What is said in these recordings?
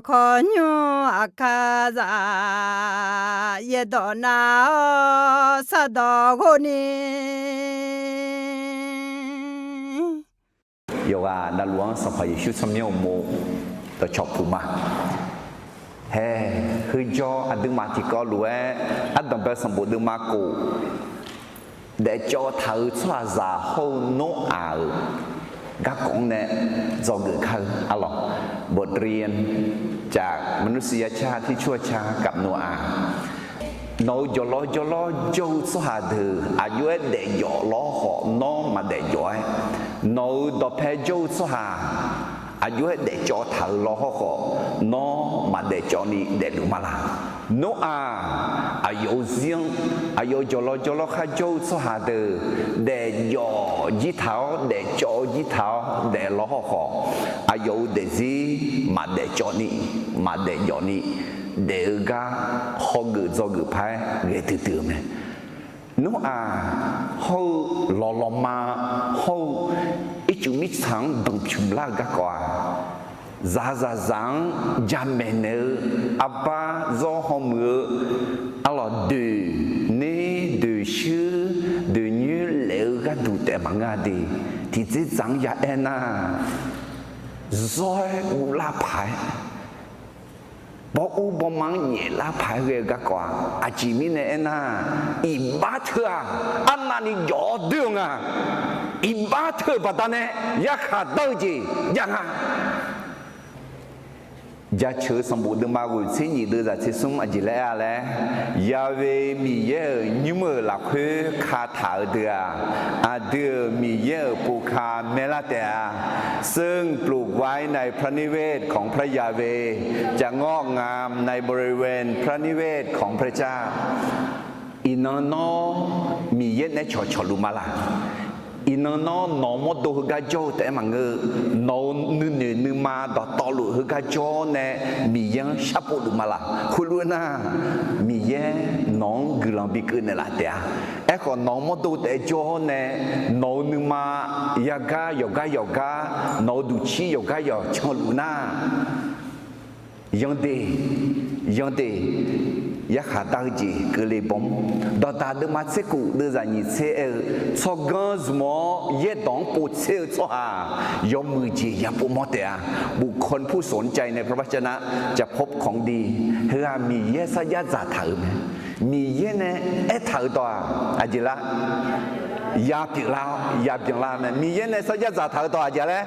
Konyo akaza yedona sadogoni yoga na luang sampai Yesus samnya mo to chop puma he hujjo adung mati ko lue adung be sambu dung mako để cho thử xoa giả hô nô ảo các con nè do người khơi alo บทเรียนจากมนุษยชาติที่ชั่วช้ากับโนอาห์โนยล้อยล้อโจสหาเธออายุเด็กยล้อหอน้องมาเด็กย้อยโนดอเพโจสหาอายุเด็กจอเธอล้อหอน้องมาเด็กจอนี่เด็กดูมาละโนอาห์อายุเสียงอายุยล้อยล้อข้าโจสหาเธอเด็กยอยี่เท้าเด็กจอยี่เท้าเด็กล้อหออายุเด็กซีมาเด็กจอนี่มาเด็กยอนี่เด็กก็ห้องกือจอกือพายเรื่องตื่นๆเนี่ยนู้เขาหล่อมาเขาอีจุมิสังดังชุมลากกว่าจังจำเมเนออาบ้าจอหมืออร่อยดูนี่ดูชื่อดูนิ้วเลี้ยก็ดูแต่บางงานดีที่จะจังยาเอ็น่าrồi u la phải bỏ u bỏ mang nhẹ la phải về các quả à chỉ mi này na im ba thưa anh là ni gió đường à im ba thưa bà ta này yak hạt đâu gì yang à ya chớ sắm bộ đường ma gùi xin nhị đưa ra xin sum anh chỉ lẽ à lẽ ya về mi ye nhưng mà là khơi khá thảo đưa à đưa mi yeปูคาเมลาเตะซึ่งปลูกไว้ในพระนิเวศของพระยาเวจะงอกงามในบริเวณพระนิเวศของพระเจ้าอินนอมีเย็นในชอลุมาลาอินนอนอมดดูฮกาโจแต่มังเงนอนึมาดอตอลุฮกาโจเนมียังชับปุลุมาลาคุณรู้นะมีเย่น้องกลังบิกเนลาเตียเอขอนอมดดูแต่โจเนนอนึมายากานอดูชียกายชอลุนายังดียาขาตาจีก็เลยบอมดอตาเดมาเซกูเดจานิเซเอชอกันสมอเยดองปูเซชอายอมมือจียาปูมอเตะบุคคลผู้สนใจในพระวจนะจะพบของดีเฮือมีเยสยาจาถามมีเยเนเอถาตัวอาจิละยาปิลาเมมีเยเนสยาจาถาตัวอาจิละ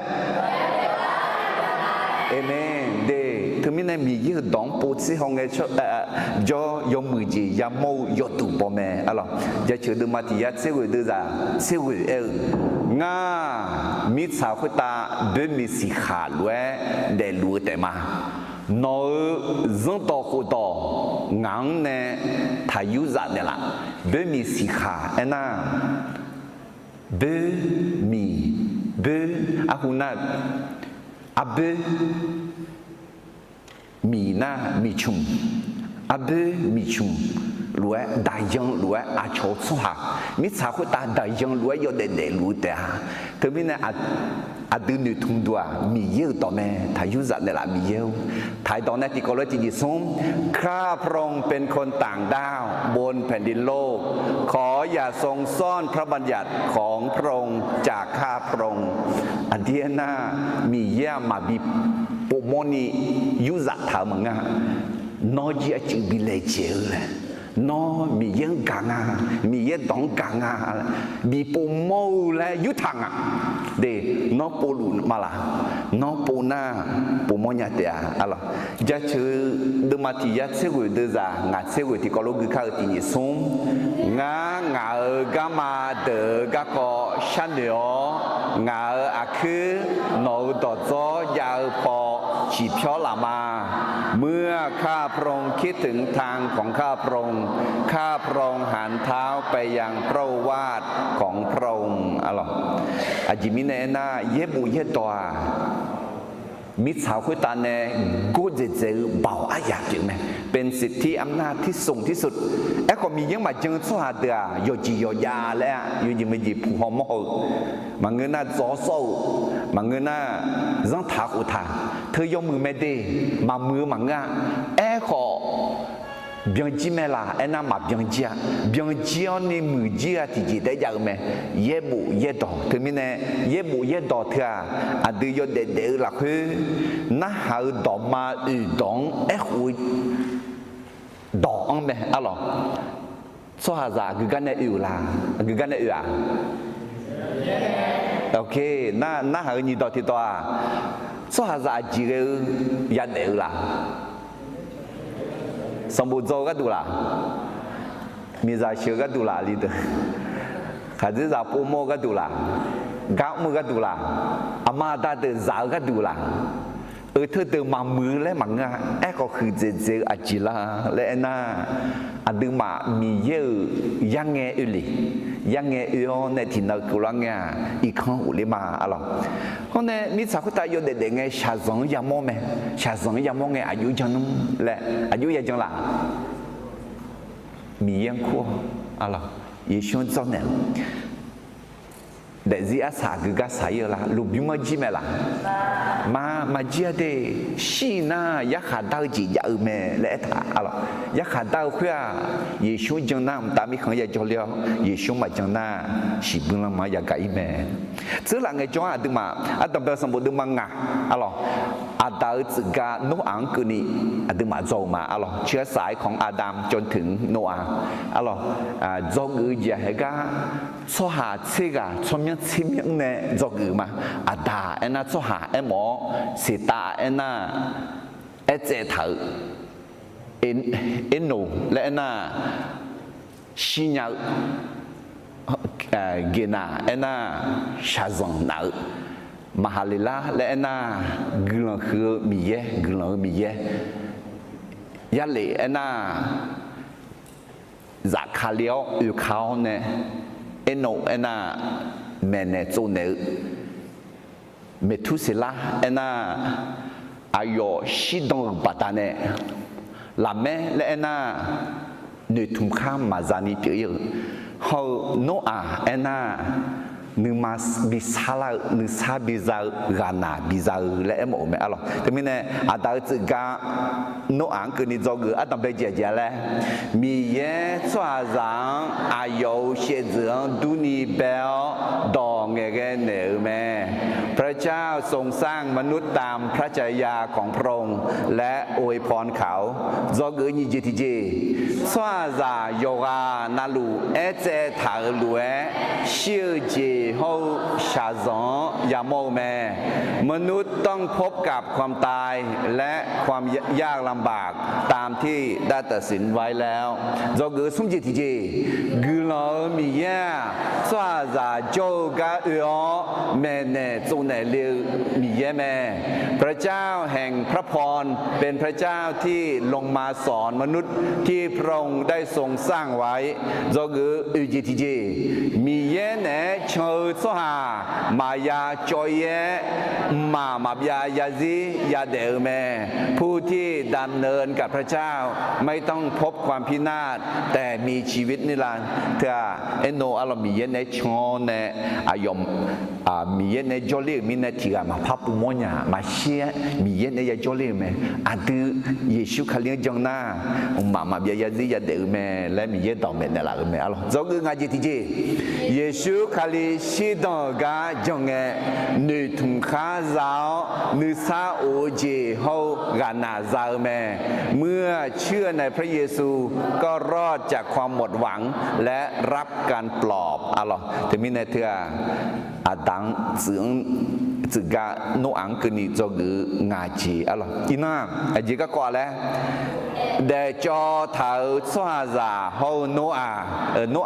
เอเมนเดถึง thứ mình này mi yêu đóng bố sĩ hồng nghe cho do mười gì ya mâu do tụ bò mẹ alo giờ chữ được mà thì ya sẽ gửi đưa ra sẽ gửi nga mi sao khuyết ta để mi xì khả lúa để lúa để mà nó dân tộc khu tộc ngang nè thay yêu ra nè là để mi xì khả anh na để mi để aku na abe mi na mi chung abe mi chung lúa đại dương lúa à chỗ số ha mi sao khuyết ta đại dương lúa do để lúa để ha thứ mình này từ nữ thùng đua mi yêu tao mẹ thay yêu ra nè là mi yêu thayตอนนั้นที่ก็เลยที่ส่งข้าพระองค์เป็นคนต่างดาวบนแผ่นดินโลกขออย่าทรงซ่อนพระบัญญัติของพระองค์จากข้าพระองค์อันที่น่ามีเยี่ยมมาบีปมนียุzacถามงะน้อยจะจึงบิเลเจอเลยน้อมีเยี่ยงกังมีเยี่ยงดองกังมีปมอและยุทังเดน้อปูลุมาละน้อปูนาปูมอญาเตียอะไรจะชื่อเดมาที่ยัดเสวยเดจางาเสวยที่ก็ลูกข้าวที่นี่ส่งงากามาเดกะก็ชันเดียวงาอาคือโนดอจอยาวพอฉีดเพียวละมาเมื่อข้าพระองค์คิดถึงทางของข้าพระองค์ข้าพระองค์หันเท้าไปยังพระวาทของพระองค์อะไรอาจิมิเนน่าเย็บุเย็ตัวมิตรสาวคุยตาเนกูจะเจอเบาอาญาจึงไหมเป็นสิทธิอำนาจที่สูงที่สุดไอ้ก็มียังมาเจอสวาเดียโยจีโยยาแล้วอยู่ยังไม่จีผู้หอมหอมาเงินน่าจ่อโซ่มาเงินน่าจังถากอุทาเธอยกมือไม่ได้มามือมังงะไอ้ก็bien dit mais là elle n'a pas bien dit on est mudi à ti dit déjà mais yebu yedo terminé yebu yedo thia à deux yo de la que na ha do ma u dong e hui dong mais alors so ha za gu gan ne u la gu gan ne u à ok na ha ni do ti to à so ha za ji ge ya de laสมบูรณ์โจก็ดูละมีใจเชื่อก็ดูละลีเดอร์ขาดจะปูโมก็ดูละก้าวมือก็ดูละอามาตาเดินสาวก็ดูละเธอเดินมามือและมังงะไอ้ก็คือเจอาจิลาและน่าอันดึงมามีเยอะยังไงอุลิยังไงอุในที่นักกุลังเงาอีกครั้งอุลิมาอะไรเพราะเนี่ยมิสาวตายอยู่เด็กๆไงชาซงยามโมเมชาซงยามโมไงอายุจังนุ่มและอายุยังจังหลังมียังขั้วอะไรยิ่งชวนเจ้าเนี่ยแต่ที่อาสาคือการใส่ละลูกบิมาจีเมล่ะมาจีเดชีน่าอยากขาดดาวจีอยากเมเละท่าอะไรอยากขาดดาวเพื่อยิ่งชวนจังน้ำตามีขังอยากจะเลี้ยวยิ่งชวนมาจังน้าสิบุญละมาอยากไก่เมซึ่งหลังไงจ้าดึงมาตอนเป็นสมบูรณ์ดึงมางะอะไรดาวจึงการโนอังกุนีดึงมาโจมาอะไรเชื้อสายของอาดัมจนถึงโนอาอะไรโจกือจะให้กันสหาเชกาชมยังชิมยังเนี่ยโจกือมาดาเอ็น่าสหาเอ็มหมอสิตาเอ็น่าเอเจเถอเอ็นโนและเอ็น่าชิญาเกน่าเอ็น่าชาซังนามาฮาลิลาและเอ็น่ากลังคือมีเยกลังมีเยยาเลเอ็น่าจากคาเลียวอยู่เขาเนี่ยเอ็นโนเอ็น่าแมเนโจเนเมทุสิลาเอ็น่าอายุชิดงบัตาเนี่ยลาเมและเอ็น่าเนื้อทุ่มข้ามมาจานิเปียเขาโนอาเอ็น่านึกมาบิซาลานึกซาบิซากานาบิซาและเอ็มโอเมอะไรแต่ไม่เนี่ยอาดาจึกาโนอังคือนี่จอกืออาตมเบเจเจเลยมีเย่สวาจังอายุเชื่อจังดูนี่เบลดองเงี้ยเนื้อเม พระเจ้าทรงสร้างมนุษย์ตามพระจริยาของพระองค์และอวยพรเขาจอกือนี่เจติเจสวาซาโยกานาลูเอเจถาลูเอชิวเจโฮชาซอนยาโมแมมนุษย์ต้องพบกับความตายและความยากลำบากตามที่ได้ตัดสินไว้แล้วจอกือสมเจติเจกือลอมียาสวาซาโจกาอือแม่เนจงเนเลียวมีเยแม่พระเจ้าแห่งพระพรเป็นพระเจ้าที่ลงมาสอนมนุษย์ที่พระองค์ได้ทรงสร้างไว้จอกืออุจิติเจมีเยเนเชอสหามายาจอยเยมาบยายาซียาเดอแม่ผู้ที่ดำเนินกับพระเจ้าไม่ต้องพบความพินาศแต่มีชีวิตนิรันดร์เถอะเอโนอารมีเยเนชอนเนอายมมีเยเนจอลีมีเนทีกามาพับปุโมญามาเชียมีเยเนยาจอลีแม่อาดูเยซูคาเลียงจังนามาบยาซียาเดอแม่และมีเยดอมแม่เนล่ะแม่alorsจอกงาจิติเจเยซูคาลีชีดอกาจังเงนึทุมคาซาวนึซาโอเจเฮากานาซาแม่เมื่อเชื่อในพระเยซูก็รอดจากความหมดหวังและรับการปลอบalorsแต่มีในเถื่ออาดังจึงกาโนอังกนี่จกืองาจีalorsอีน่าไอจีก็ก่อนแล้วเดจอเท้าสวาซาเฮาโนอ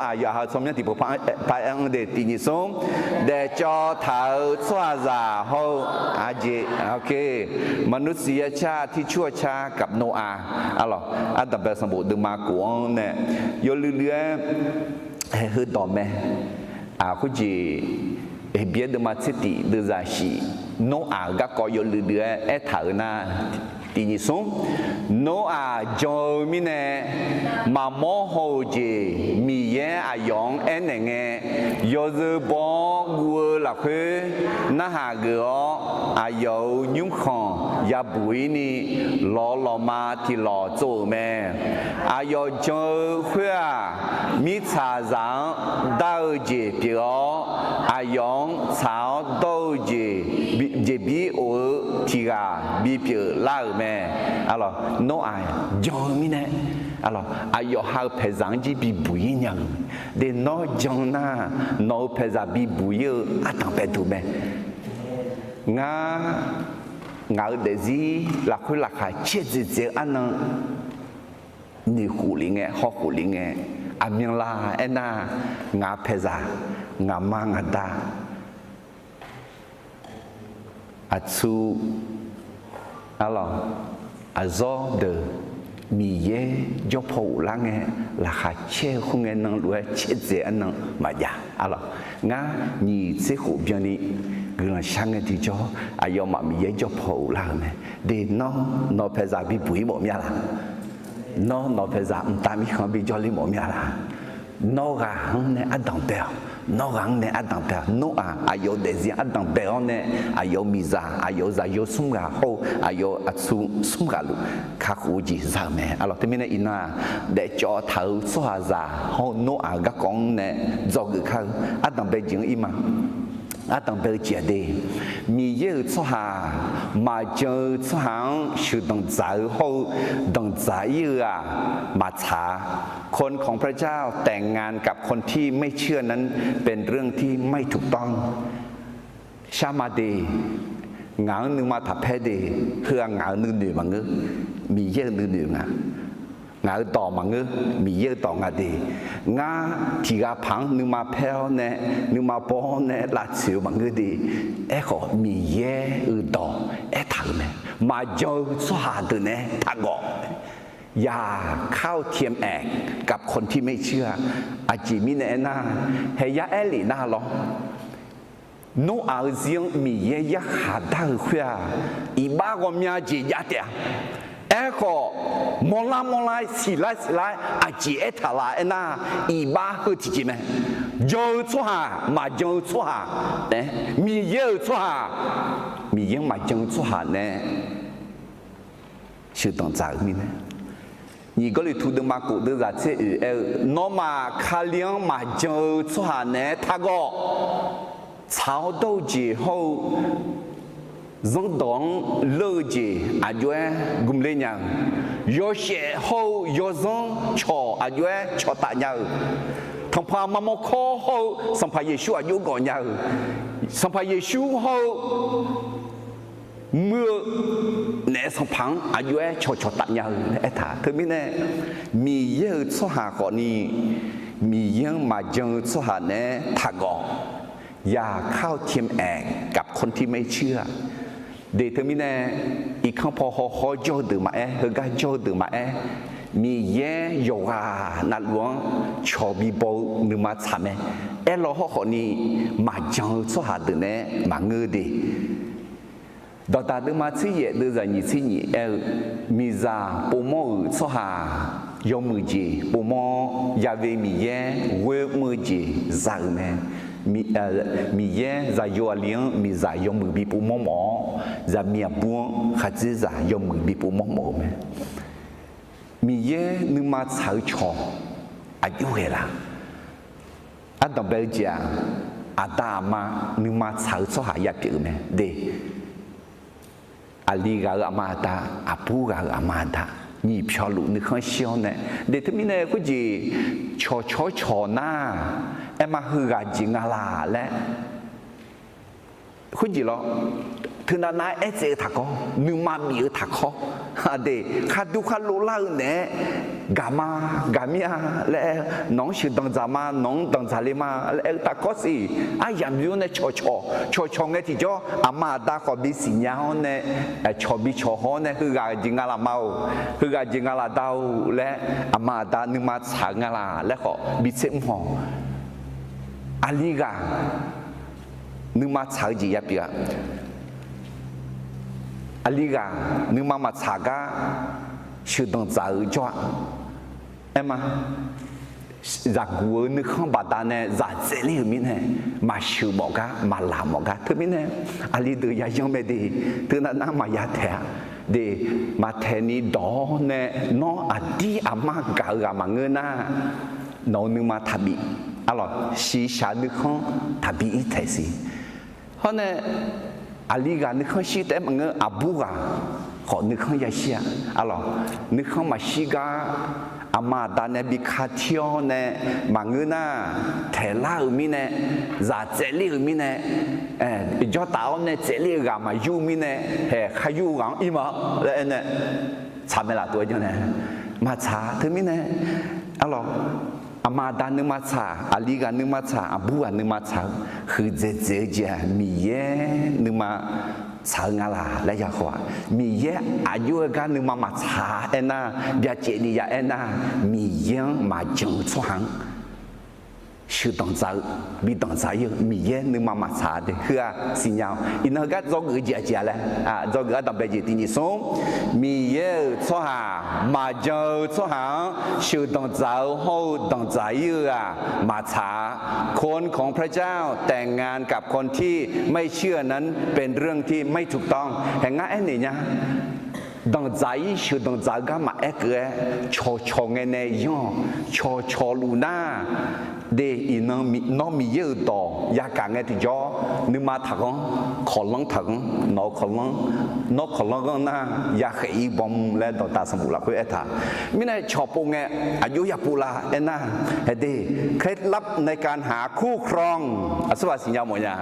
าอย่าหาสมญติบุพไปอังเดตินิสงเดจอเท้าสวาซาเฮาอาเจโอเคมนุษยชาติที่ชั่วช้ากับโนอาalorsอันดับแบบสมบูรณ์ดึงมากวงเนี่ยยลเรือให้ฮือต่อแม่คุจี别的嘛，这地都在是，诺阿个高有绿的爱头呢，第二种，诺阿做咩呢？妈妈好些，米耶阿养安那个，要是帮我落去，那下个阿有永康也不会呢，老妈提老做咩？阿要做会啊，米茶上到这边阿养。草都这比我提个比别老咩，alors no ai jong mi ne alors ayo ha pezang ji bi bui nyang de no jong na no peza bi bui atang pe tu me nga de zi la khu la kha che zi zi an ni hu li nge ho hu li nge amyang la ena nga peza nga ma nga da Atsu alors azo de miye jopo lange la khache khunge nang lue cheze anang maya alors nga ni se khu bien ni grand change ti jo ayo ma miye jopo lange de no peza bi bui mo mya la no peza ta mi khan bi jo li mo mya la no ga ne adang pe no gang ne adang pe no ayo desi adang pe ne ayo miza ayo za yo sumga ho ayo atsu sumga lu kha khu ji za me alors te mine ina de cho thau so za ho no ga kong ne zo gu kha adang pe jing ima adang pe jie de mi ye so ha ma je so hang shu dong zai ho dong zai yu ma chaคนของพระเจ้าแต่งงานกับคนที่ไม่เชื่อนั้นเป็นเรื่องที่ไม่ถูกต้องชามาดีงานนึงมาทับเพดีเพื่องานนึงหนึ่งมังงมีเยอะนึงหนึ่งงานต่อมังงมีเยอะต่องานดีงาที่กาพังนึงมาเพลเนี่ยนึงมาปอนเนี่ยลาดเสียวมังงดีก็มีเยอะต่อทางเนี่ยมาเจอสวาตัวเนี่ยทางก็อย่าเข้าเทียมแอกกับคนที่ไม่เชื่ออาจิมิเนนาเฮียเอลีน่าหรอโนอาเซียงมีเยยหาดาวเขียอีบ้าก็มีอาจิยาเดียก็มอลาสิไลอาจิเอทาลาเอนาอีบ้าก็ที่จิเมโยชัวมาโยชัวเนี่ยมีเยชัวมีเยมาโยชัวเนี่ยชื่อต้องจากมีเนี่ย你嗰里土的嘛古的在这喏嘛卡亮嘛就出下呢，他个炒豆节后人当乐节阿约gum lên nhau yo xe hậu yo dân cho à yo cho tại nhau thằng pha mà một khó hậu xong phải Giêsu à yo gọi nhau xong phải Giêsu hậu mưa nè xong phẳng à yo cho tại nhau để thả thứ mấy nè mì giờ số hà gọi ni mì giờ mà giờ số hà nè thả gõ อย่าเข้าเทียมแอกกับคนที่ไม่เชื่อเดี๋ยวมีแน่อีกครั้งพอฮอโจดือมาเฮก็โจดือมามีแย่โยกานัดหลวงชอบีโบนึมาทำเราฮอคนนี้มาจังสหดือเนี่ยมาเงือดีดอตาดือมาชี้เย่ดือจะยี่ชี้ยี่มีซาปูโมสหายอมือจีปูโมยาเวมีแย่เวมือจีซาเมมีแย่จะยอเลี้ยงมีจะยอมือบีปูมอจะมีบัวขัดจะยอมือบีปูมอไหมมีแย่นึกมาสาวชออายุเฮล่ะอันดับเบลจีอาตามานึกมาสาวชอหายาเปียไหมเดอาลีกาอามาตาอาปูกาอามาตานี่พิชาลุนึกข้างเชียวเนี่ยเดี๋ยวที่มีเนี่ยก็จีชอหน้ามาฮือกาจิงาลาและคุณจีล้อถึงนั้นเจถักก็นึกมามีถักก็เด็กข้าดูข้ารู้เล่าเนี่ยกามีและน้องชื่อดังจามาน้องดังจาเลมาและตาก็สิอย่างนี้เนี่ยชอเนี่ยที่จ่ออามาตาขอบิสิญญาเนี่ยชอบิชอฮเนี่ยคือกาจิงาลาเมาคือกาจิงาลาดาวและอามาตานึกมาฉางาลาและก็บิเซมฮออาลีกานึกมาฉางจียับยับอาลีกานึกมาฉากาชื่อดังจ่าจ่อมาจากกูนึกข้างบาดเนี่ยจากเจลีมิเนี่ยมาชื่อบอกกามาลาบอกกาเธอมิเนี่ยอาลีดูยังยังไม่ดีเธอนั้นมายาแท้เดมาแทนี่ดอเนี่ยน้องอดีอามาเก่ามาเงินน่ะน้องนึกมาทับีalors si chaque camp tabi itesi hone aliga ne kan shi te mang abuga ko ne kan ya shi alors ne kan ma shiga ama da ne bi khatio ne manguna thela mi ne za zeli mi ne jo tao ne zeli ga ma yu mi ne he khayu gang ima le ne cha me la to jo ne ma cha thu mi ne alorsอามาดานึมาชาอาลีกานึมาชาอาบูกานึมาชาคือเจเจมีเย่นึมาชางาลาและยาขวามีเย่อายุกานึมาชาน่าเบียเจดียาน่ามีเย่มาจังสว่างชื่อต่างใจมีต่างใจเยอะมีเย่นึมาชาเด็กคือสิ่งยาวอินเทอร์ก็จะเกิดเจแล้วจะเกิดต่างไปเจดีนี่ส่งมีเย่สว่างมาเจอสว่างชื่อต่างใจเขาต่างใจเยอะมาชาคนของพระเจ้าแต่งงานกับคนที่ไม่เชื่อนั้นเป็นเรื่องที่ไม่ถูกต้องแห่งงั้นนี่เนี่ยดังใจชื่อดังใจก็มาเกะชอเงินเนี่ยย่อชอลูน่าเดี๋ยวน้องมีเยอะต่อยากการเงินที่จ่อนึกมาถังขอลังถังนอกขอลังก็น่าอยากให้บอมและต่อตาสมุนละคุยเอท่าไม่ได้ชอบปงเงอายุยาปูลาเอ็น่าเดี๋ยวเคล็ดลับในการหาคู่ครองสวัสดิ์สิญญาหมดยัง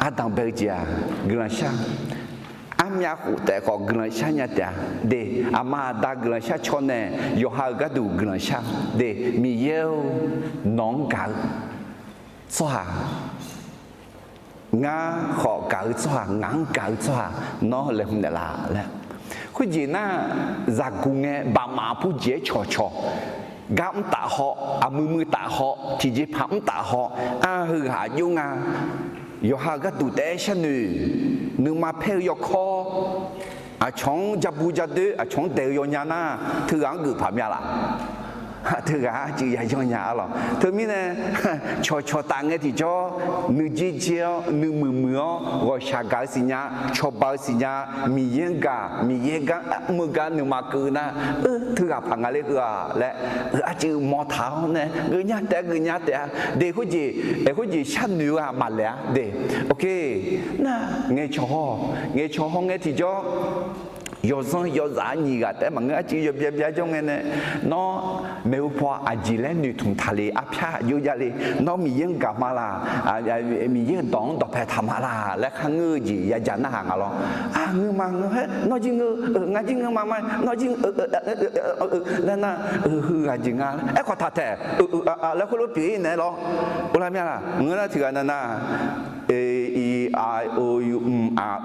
อาดังเบลเจียกลันชาอามีอาหูแต่ก็กลันชาเนี่ยเดอามาดากลันชาชนเนี่ยยอฮาก็ดูกลันชาเดมีเยลน้องกาสว่างาขอกาสว่างงังกาสว่างน้อเลยมันเดล่าแล้วคุณจีน่าจากกุงเงบามาผู้เจ้าชอกามตาหออามือตาหอที่จีพัมตาหอฮือหายุงยอฮาก็ดูแต่ฉันนึกมาเพลยคอช่องจับบูจับดื้อช่องเดียวยานาถืออังกือพามยาละ thứ cả chỉ dạy cho nhà rồi thứ mi nè cho tang cái thì cho nữ chi chiêu nữ mưa gọi xa cái gì nhá cho bao gì nhá mi yên cả mưa cả nữ mà cứ na thứ cả phẳng cái cái lẽ chữ mò tháo nè người nhá té để cái gì sát nữ à mà lẽ để ok na nghe cho nghe thì cho yo giá nhì cảแต่มันก็chỉ yo bia trong cái này nó nếu qua chỉ là nữ thùng thà lì áp phá yo giá lì nóมียังกลับมาล่ะมียังต้องต่อไปทำมาล่ะและข้างเงยจีอย่าจันห่างอ่ะหรอเงยมาเงยน้อยจริงงานจริงมาไม่น้อยจริงแล้วน่ะคืองานจริงอ่ะไอ้ขอทัดแต่แล้วคุณรู้ปีไหนหรออะไรไม่ล่ะเงยน่ะถือกันน่ะI O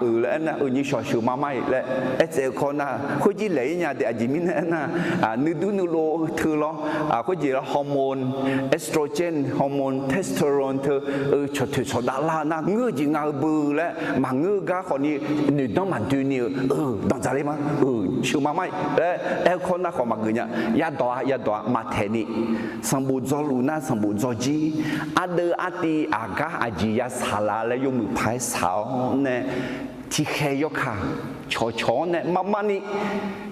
U là na như sò sù mà mai là sẽ con na khối gì lấy nhà để gì mình na nữ du nữ lô thưa lo khối gì là hormone estrogen hormone testosterone thưa cho đã là na ngư gì ngư bự là mà ngư gà còn như nữ nó mà tu nhiều đang trả lấy mà sù mà mai là con na còn mà người nhà ya đó mà thế này sang bộ do luna sang bộ do gì ada ati aga gì ya sala là dùng phải sao nè chỉ khéo cả cho nè mà nè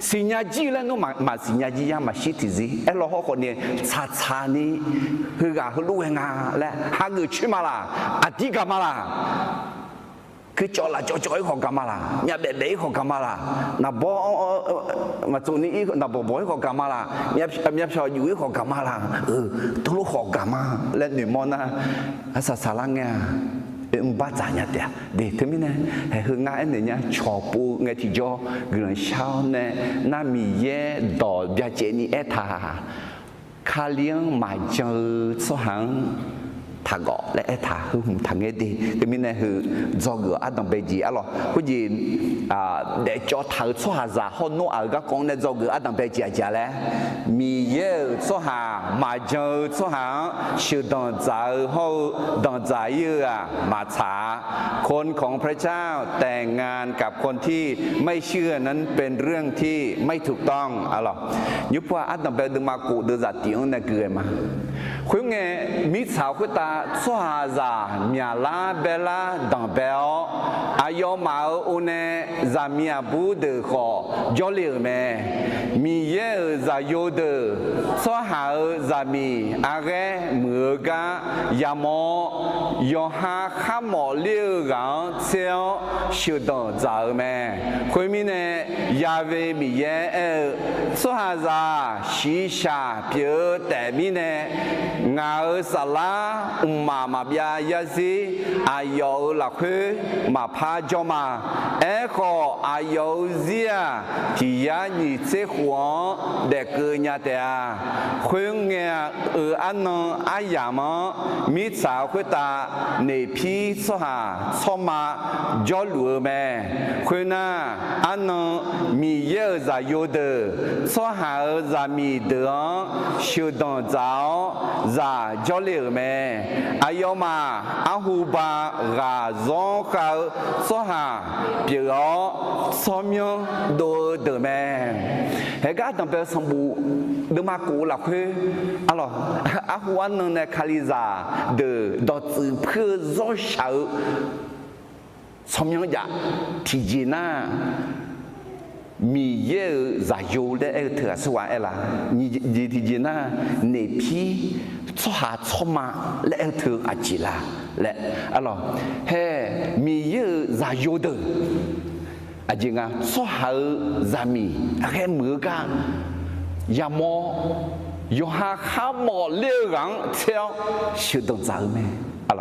sinh nhật gì là nó mà sinh nhật gì mà xí thì gì em lo họ còn nè cha nè hư gà hư lúa ngà là hai người chơi mà là đi cả mà là cứ cho ấy họ cả mà là nhà bé họ cả mà là na bỏ mà tụi ní na bỏ họ cả mà là nhà cho dưới họ cả mà là tôi lúc họ cả mà lên nửa món na sa lăng nghe ba giá nhà tiền để thế mình này hướng ngay này nhá cho bu ngay thì cho người sau này na mi ye đỏ bia chế ni eta khá liang mà chờ số hàng thà gõ lại thà hư thằng nghe đi thế mình này hư do người ăn đồng bề gì à lo cái gì để cho thằng số hàng giả hôn nô ở các con này do người ăn đồng bề gì à lẽ mi ye số hàng mà chờ số hàng sự đồng giả hậu đồng giả như mà trảคนของพระเจ้าแต่งงานกับคนที่ไม่เชื่อนั้นเป็นเรื่องที่ไม่ถูกต้องอะหรอยุบว่าอันดับเป็นมากูเดือดตีอันนั้นเกิดมาคุณไงมิสาวคุณตาสวาจามีลาเบลาดังเบลอายุมาอุเนจามีบูเดขอยอลิเมมีเยจาโยเดสวหาจามีอะไรเมื่อกายามอยหาข้ามเลี้ยงเชียวสุดจาเมคุณมีเนยาเวมีเยสวหาจาชีชาเปียแต่มีเนงาสลามาบยายาซีอายอหลักคือมาพาจอมาขออายอเสียที่ยานิเสหัวเด็กเกินยาเตะคุณเงียอันนนอายามมิสาวคุณตาในพี่สหาสมาจอลัวแม่คุณน่ะอันนนมีเยอะจะโยเดสหาจะมีเดือชิวดอนเจ้าจะจอเลือแม่อายุมาอาหูบากาจงเขาสหาเปียสมยโดเดแม่เฮก็ต้องเป็นสมบูรณ์เดมากูหลักคืออะไรอาหูอันนั้นในคาลิซาเดดอจือเพื่อรอเช้าสมยอยากที่จีน่ามีเยอะจะอยู่ได้เถื่อสวายล่ะยี่ที่จีน่าในพี่สหาสมาและเถื่ออาจิลาและอะไรเฮ้มีเยอะจะอยู่เด้ออาจิงาสหาจะมีแค่มือกันยามอยหาข้ามเลี้ยงเที่ยวสุดจังไหมอะไร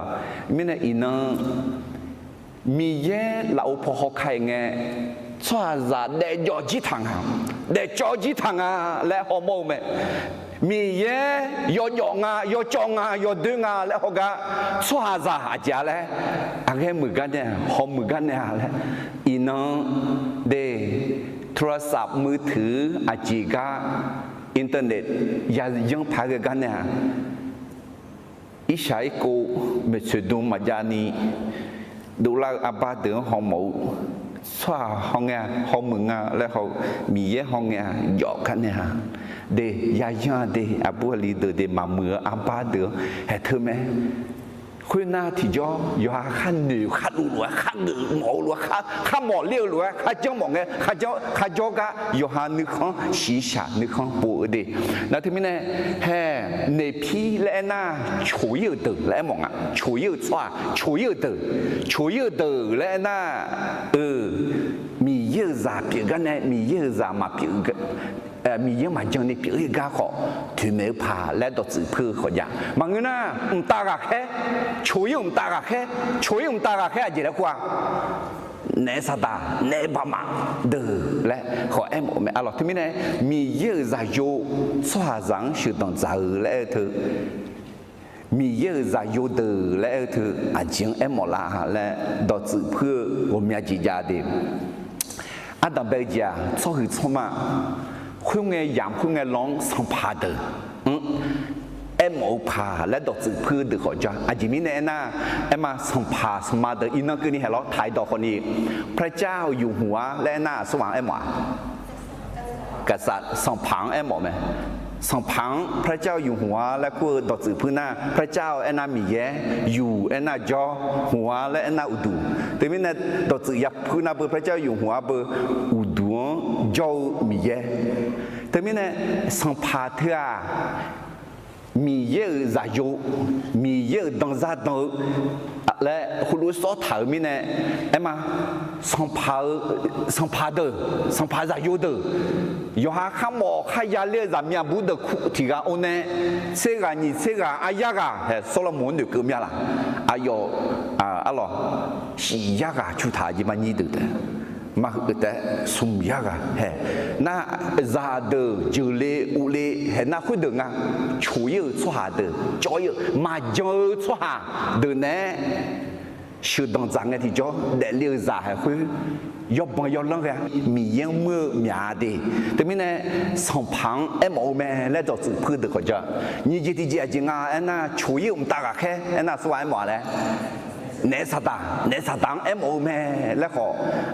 มีเนี่ยอีนั่งมีเยอะเราพอเขาใครไงสวาจาเดจอจิทังเดจอจิทังและฮอร์โมนเมมีเยยอยองยอจองยอดึงและฮอกะสวาจาอาจารย์และอะไรเหมือนกันเนี่ยฮอมเหมือนกันเนี่ยและอีน้องเดโทรศัพท์มือถืออาจิกาอินเทอร์เน็ตยังพากันเนี่ยอิชายกูเมื่อดูมาจานีดูแลอาบาเดือฮอร์โมนสว่าห้องเงี้ยห้องมึงแล้วเขามีเยอะห้องเงี้ยหยอกกันเนี่ย เดยาย่าเดอาบัวลีเดเดมาเมืออาบาเดเฮเธอแม่คุยหน้าที่จ่อยาขันหนึ่งขันหลัวขันหนึ่งหมอหลัวขันหมอเลี้ยวหลัวขันจ้องหมองไงขันจ่อกะยานึกของสีชานึกของปูเดแล้วที่มีเนี่ยเฮในพี่และน่าช่วยเดือและหมองอ่ะช่วยสว่าช่วยเดือและน่ามีเยอะจ่าเปียกันเนี่ยมีเยอะจ่ามาเปียกันมีเยอะมาจังในปีกาขอถึงแม้ผ่าและดอกจืดพืชขออย่างบางเงินน่ะตากแค่ช่วยตากแค่ช่วยตากแค่อะไรกว่าเนสตาเนบามาเดอและขอแม่อะไรที่มีเนี่ยมีเยอะจะโยสวาสังสุดต้องจ่าและเธอมีเยอะจะโยเดอและเธออาจยังหมดละและดอกจืดพืชผมอยากจีจาดีอาดัมเบลจ่าชอบคือชอบมาคุยไงยามคุยไงร้องสัมภาษณ์หมอพาและดอกจืดพืชเดือดขอจ้าอาจจะมีแน่น่ามาสัมภาษณ์สมาเดอินนักนี่เห็นเราถ่ายดอกคนนี้พระเจ้าอยู่หัวและหน้าสว่างหมอกษัตริย์สัมพังหมอไหมสัมพังพระเจ้าอยู่หัวและกูดอกจืดพืชหน้าพระเจ้าหน้ามีแย่อยู่หน้าจอหัวและหน้าอุดูแต่ไม่เนี่ยดอกจืดยับพืชหน้าเบอร์พระเจ้าอยู่หัวเบอร์อุดูจอมีแย่แต่ไม่เนี่ยสัมภาษณ์เถอะมีเยอะจะโยมีเยอะดังซาดังและคุณรู้สอถามมีเนี่ยมาสัมภาษณ์เดอสัมภาษณ์จะโยเดอยาข้ามหมอข้ายาเลี้ยจะมีบุตรที่กาโอเน่เสกานี่เสกาอายากาเฮ้โซโลมอนเดือดเกี่ยมละอายอะไรสียากาชุดท้ายมันยี่เดือดมาแต่สมยากาเฮ้น่าซาเดอจูเลอุเลเห็นน่าคุยเดืองอ่ะช่วยช่วยเดือจอยมาจอยช่วยเดือเนี่ยชื่อดังจังไงที่จ่อเด็กเลี้ยซาให้คุยยบบยอลลังกันมียังมือมีอะไรแต่ไม่เนี่ยสัมพันธ์หมอแม่และดอกจืดพืชเดือดขจ้านี่จีที่จีจริงอ่ะน่าช่วยตากแค่น่าสวายหมอเลยเนสตาหมอแม่แล้วก็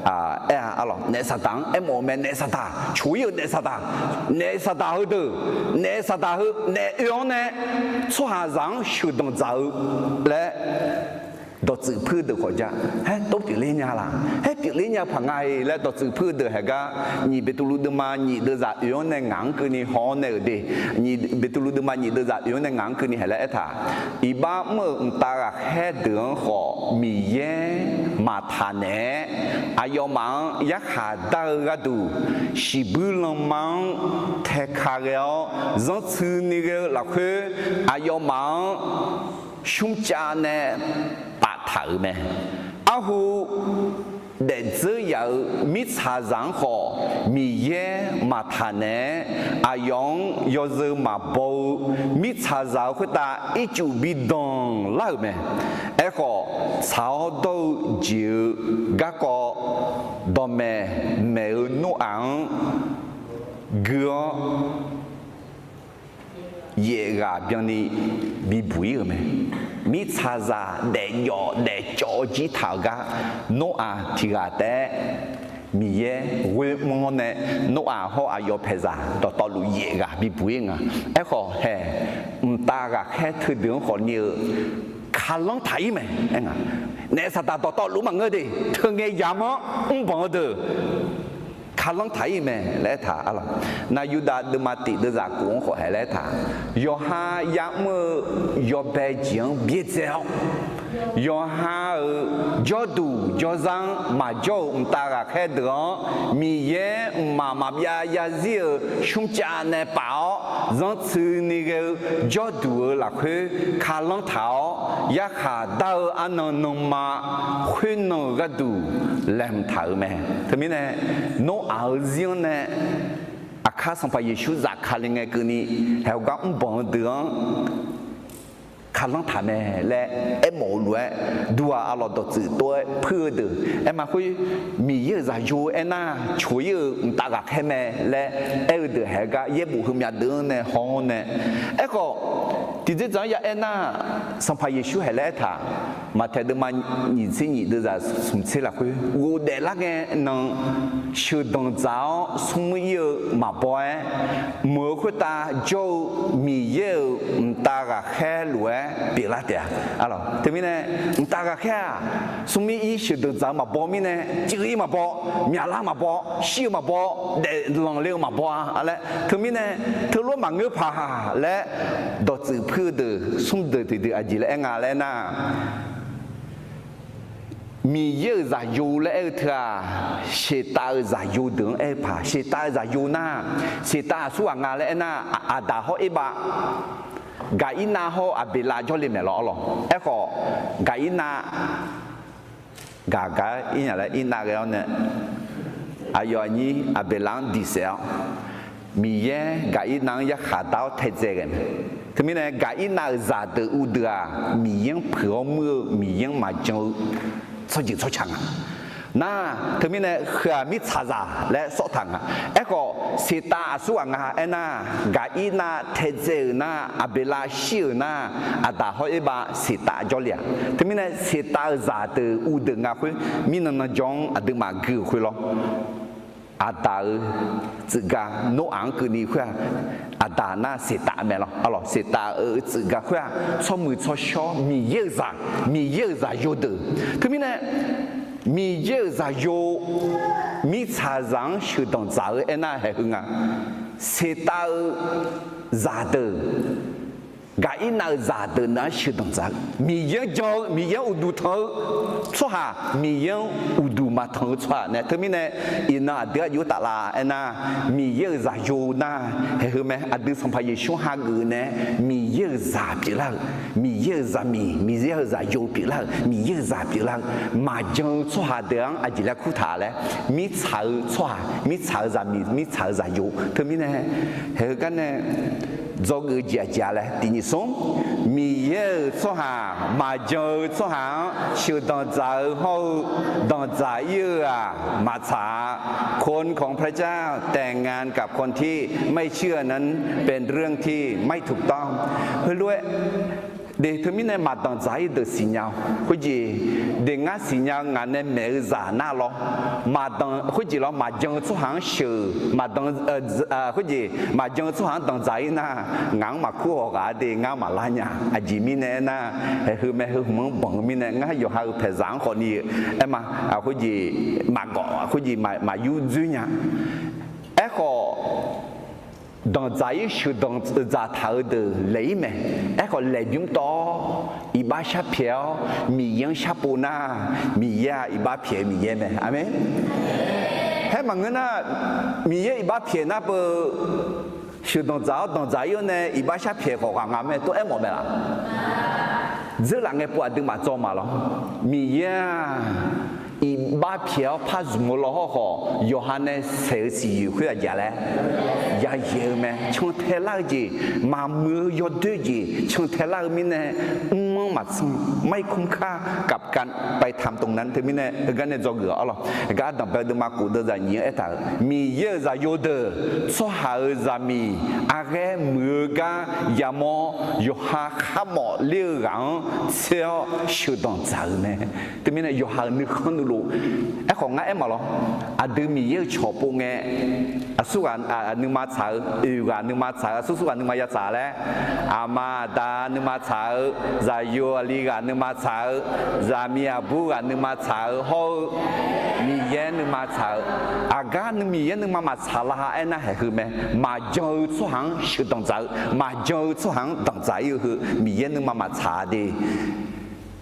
อะไรเนสตาหมอแม่เนสตาช่วยเนสตาหือเดือเนสตาหือเนยองเนี่ยช่วยรังชุดดังเจ้าและดอกจืดพืชเดือดขจ้าเฮ้ตัวปีเลี้ยละเฮ้ปีเลี้ยพังไงและดอกจืดพืชเดือดเหรอนี่เบตุลุดมานี่เดือดจะย้อนในงานคืนนี้ฮอนเนี่ยเดนี่เบตุลุดมานี่เดือดจะย้อนในงานคืนนี้เหรอเอท่าอีบ้าเมื่อตาแค่เดือดขอมีเย่มาทานเน่อายมังยักหาดากระดูชิบุลมังเทคาเกลจังซื้อนี่เกลลักเฮอายมังชุ่มจานเนี่ยปะถาไหมอาหูเด็กเจ้าอยากมิชาจังขอมีเย่มาทานเนี่ยอายองยอดมาบูมิชาจังคุตาอีจูบิดงเล่าไหมขอสาวดูจิวก็ก็ดอมเมลนูอังเกือเย่กาแบบนี้มีบุยไหมมีชาซาเดยอเดจอจีถากาโนอาที่กาแต่มีเย่เวมงเนี่ยโนอาเขาอายอเพซาต่อลุเย่กามีบุยงอ่ะขอเฮตากาแค่ถือเดือนขอเนื้อขาลองไทยไหมเอ็งอ่ะเนสตาต่อลุมังเงดิเธอเงี้ยยามอ่บังเด้อขาลองไทยไหมแล้วถาอะไรนายูดาเดมาติเดจากวงขอให้แล้วถายอฮายามเมื่อยอเบจิงเบียเจ้ายอฮาจอดูจอซังมาจอตากาแค่เดือมีเย่มาบยาซีชุ่มจานในเปล่าจังซื้อนี่ก็จอดูหลักคือขาลองเท้ายาขาดาวอันนนมาคุยนก็ดูแหลมเท้าแม่ทำไมเนี่ยโนอาเซียนเนี่ยอาคาสัมภาเยชูจากคาลิงเงกุนีเฮาก็บังเดือขาลองทำและหมอรวย ดูว่าเราตัวจืดตัวเพื่อเดือมาคุยมีเยอะจะอยู่น่าช่วยตากแค่แม่และเดือแหกเย็บบุหมีเดือนเนี่ยห้องเนี่ยก็ที่จะจะอย่างน่าสัมภาระช่วยแล้วท่ามาเทดมันยินสิ่งนี้ดูจะสมเสร็จแล้วคุยกูเด็กละแกนั่งชื่อดงเจ้าสมัยมาบ่อยเมื่อคุยตาโจมีเยอะตากแค่รวยเปล่าเดียอะไรทีนี้เนี่ยตากแค่สมัยอีชื่อดงเจ้ามาบ่มีเนี่ยจีรีมาบ่มีอะไรมาบ่ชิวมาบ่เด็กลองเลี้ยวมาบ่อะไรทีนี้เนี่ยเธอรู้มาเงือบผาและดอกจืดพืชเดือสมเดือที่เดือจีและงาและน่ามีเยอะจะอยู่แล้วเถอะเชตาจะอยู่ดึงผาเชตาจะอยู่หน้าเชตาส่วนงานแล้วน่าอาดาเขาบะกาอินาเขาอาเบลาจอลิเมลล์หรอก็กาอินากาอินาอะไรอินาเกลเนี่ยอายอนี้อาเบลังดิเซลมีเยกาอินังยักขาดาวเทเจกันทีนี้เนี่ยกาอินาจะเดืออุดามียังเผื่อมือมียังมาเจอ超级超强啊！那他们呢，和米查查来说谈啊，个是大数啊，那个伊那特质那阿贝拉修那阿达好一把是大着了，他们呢是大啥的乌的啊会，米那种阿的嘛个会咯。阿达这个诺昂个你会阿达那是大没了，好了，是大这个会从没从小米叶子有的，他们呢米叶子有米茶上修当杂的那还很啊，是大杂的。กาอินาซาเดน่าชื่อตรงจักมีเยอะจอมีเยอะอุดูเธอชัวหามีเยอะอุดูมาเธอชัวเนี่ยเธอมีเนี่ยอินาเดียอยู่ตลาดนะมีเยอะซาโยนะเห็นไหมอดีตสัมภาระช่วงหาเงินเนี่ยมีเยอะซาปีละมีเยอะซามีเยอะซาโยปีละมีเยอะซาปีละมาจังชัวหาเดียงอาจจะเรียกคู่ถาเลยมีชาชัวมีชาซามีชาซาโยเธอมีเนี่ยเห็นกันเนี่ย做个家嘞，第二种米业做下，麻将做下，修当早后当早有啊，มาฉาคนของพระเจ้าแต่งงานกับคนที่ไม่เชื่อนั้นเป็นเรื่องที่ไม่ถูกต้องเพื่อด้วยเดี๋ยวมีในมาตั้งใจเดือดสิญญาคุยเดี๋ยวงานสิญญางานในเมื่อจาน่าล้อมาตั้งคุยเรามาจังสุหังเชื่อมาตั้งคุยมาจังสุหังตั้งใจนะงานมาคู่กันเดี๋ยวงานมาล้านยาอาจีมีเนี่ยนะคือแม่คือมึงบังมีเนี่ยงานอยู่หาเพจสังคนนี้มาคุยมาก่อคุยมาอยู่จุนยาก็当在学当在头的雷咩，个雷用多，一把下票，米样下不那，米呀一把票米耶咩，阿妹，还忙个那米耶一把票那不学当在有呢，一把下票个阿妹都爱莫咩啦，这两个不一定嘛做嘛咯，米呀。一把票怕什么了？好，约翰呢？谁是会来家嘞？也有咩？从台那的马木要对的，从台那面呢，มาไม่คุ้มค่ากับการไปทำตรงนั้นถึงไม่แน่กันเนี่ยจะเกิดอะไรการดับเบิลมากูเดินจะเนี่ยแต่มีเยอะจะโยเดอร์ชัวหาจะมีอะไรมือกันยามอยหาข้ามเลี้ยงเชี่ยวชุดต่างจากเนี่ยถึงไม่แน่ยหานึกคนดูไอ้ของง่ายมาหรออาดูมีเยอะชอบปงเงสู้กันนึกมาฉาอยู่กันนึกมาฉาสู้กันนึกมายาฉาแล้วอามาดานึกมาฉาจะอยู่ลีกันนึกมาฉาจะมีอาบุกันนึกมาฉาเขามีเย็นนึกมาฉาอาการนึกมีเย็นนึกมาฉาละไอ้นั่นเหรอคือไหมมาเจอสู้หังชุดต่างจากมาเจอสู้หังต่างจากอยู่คือมีเย็นนึกมาฉาดี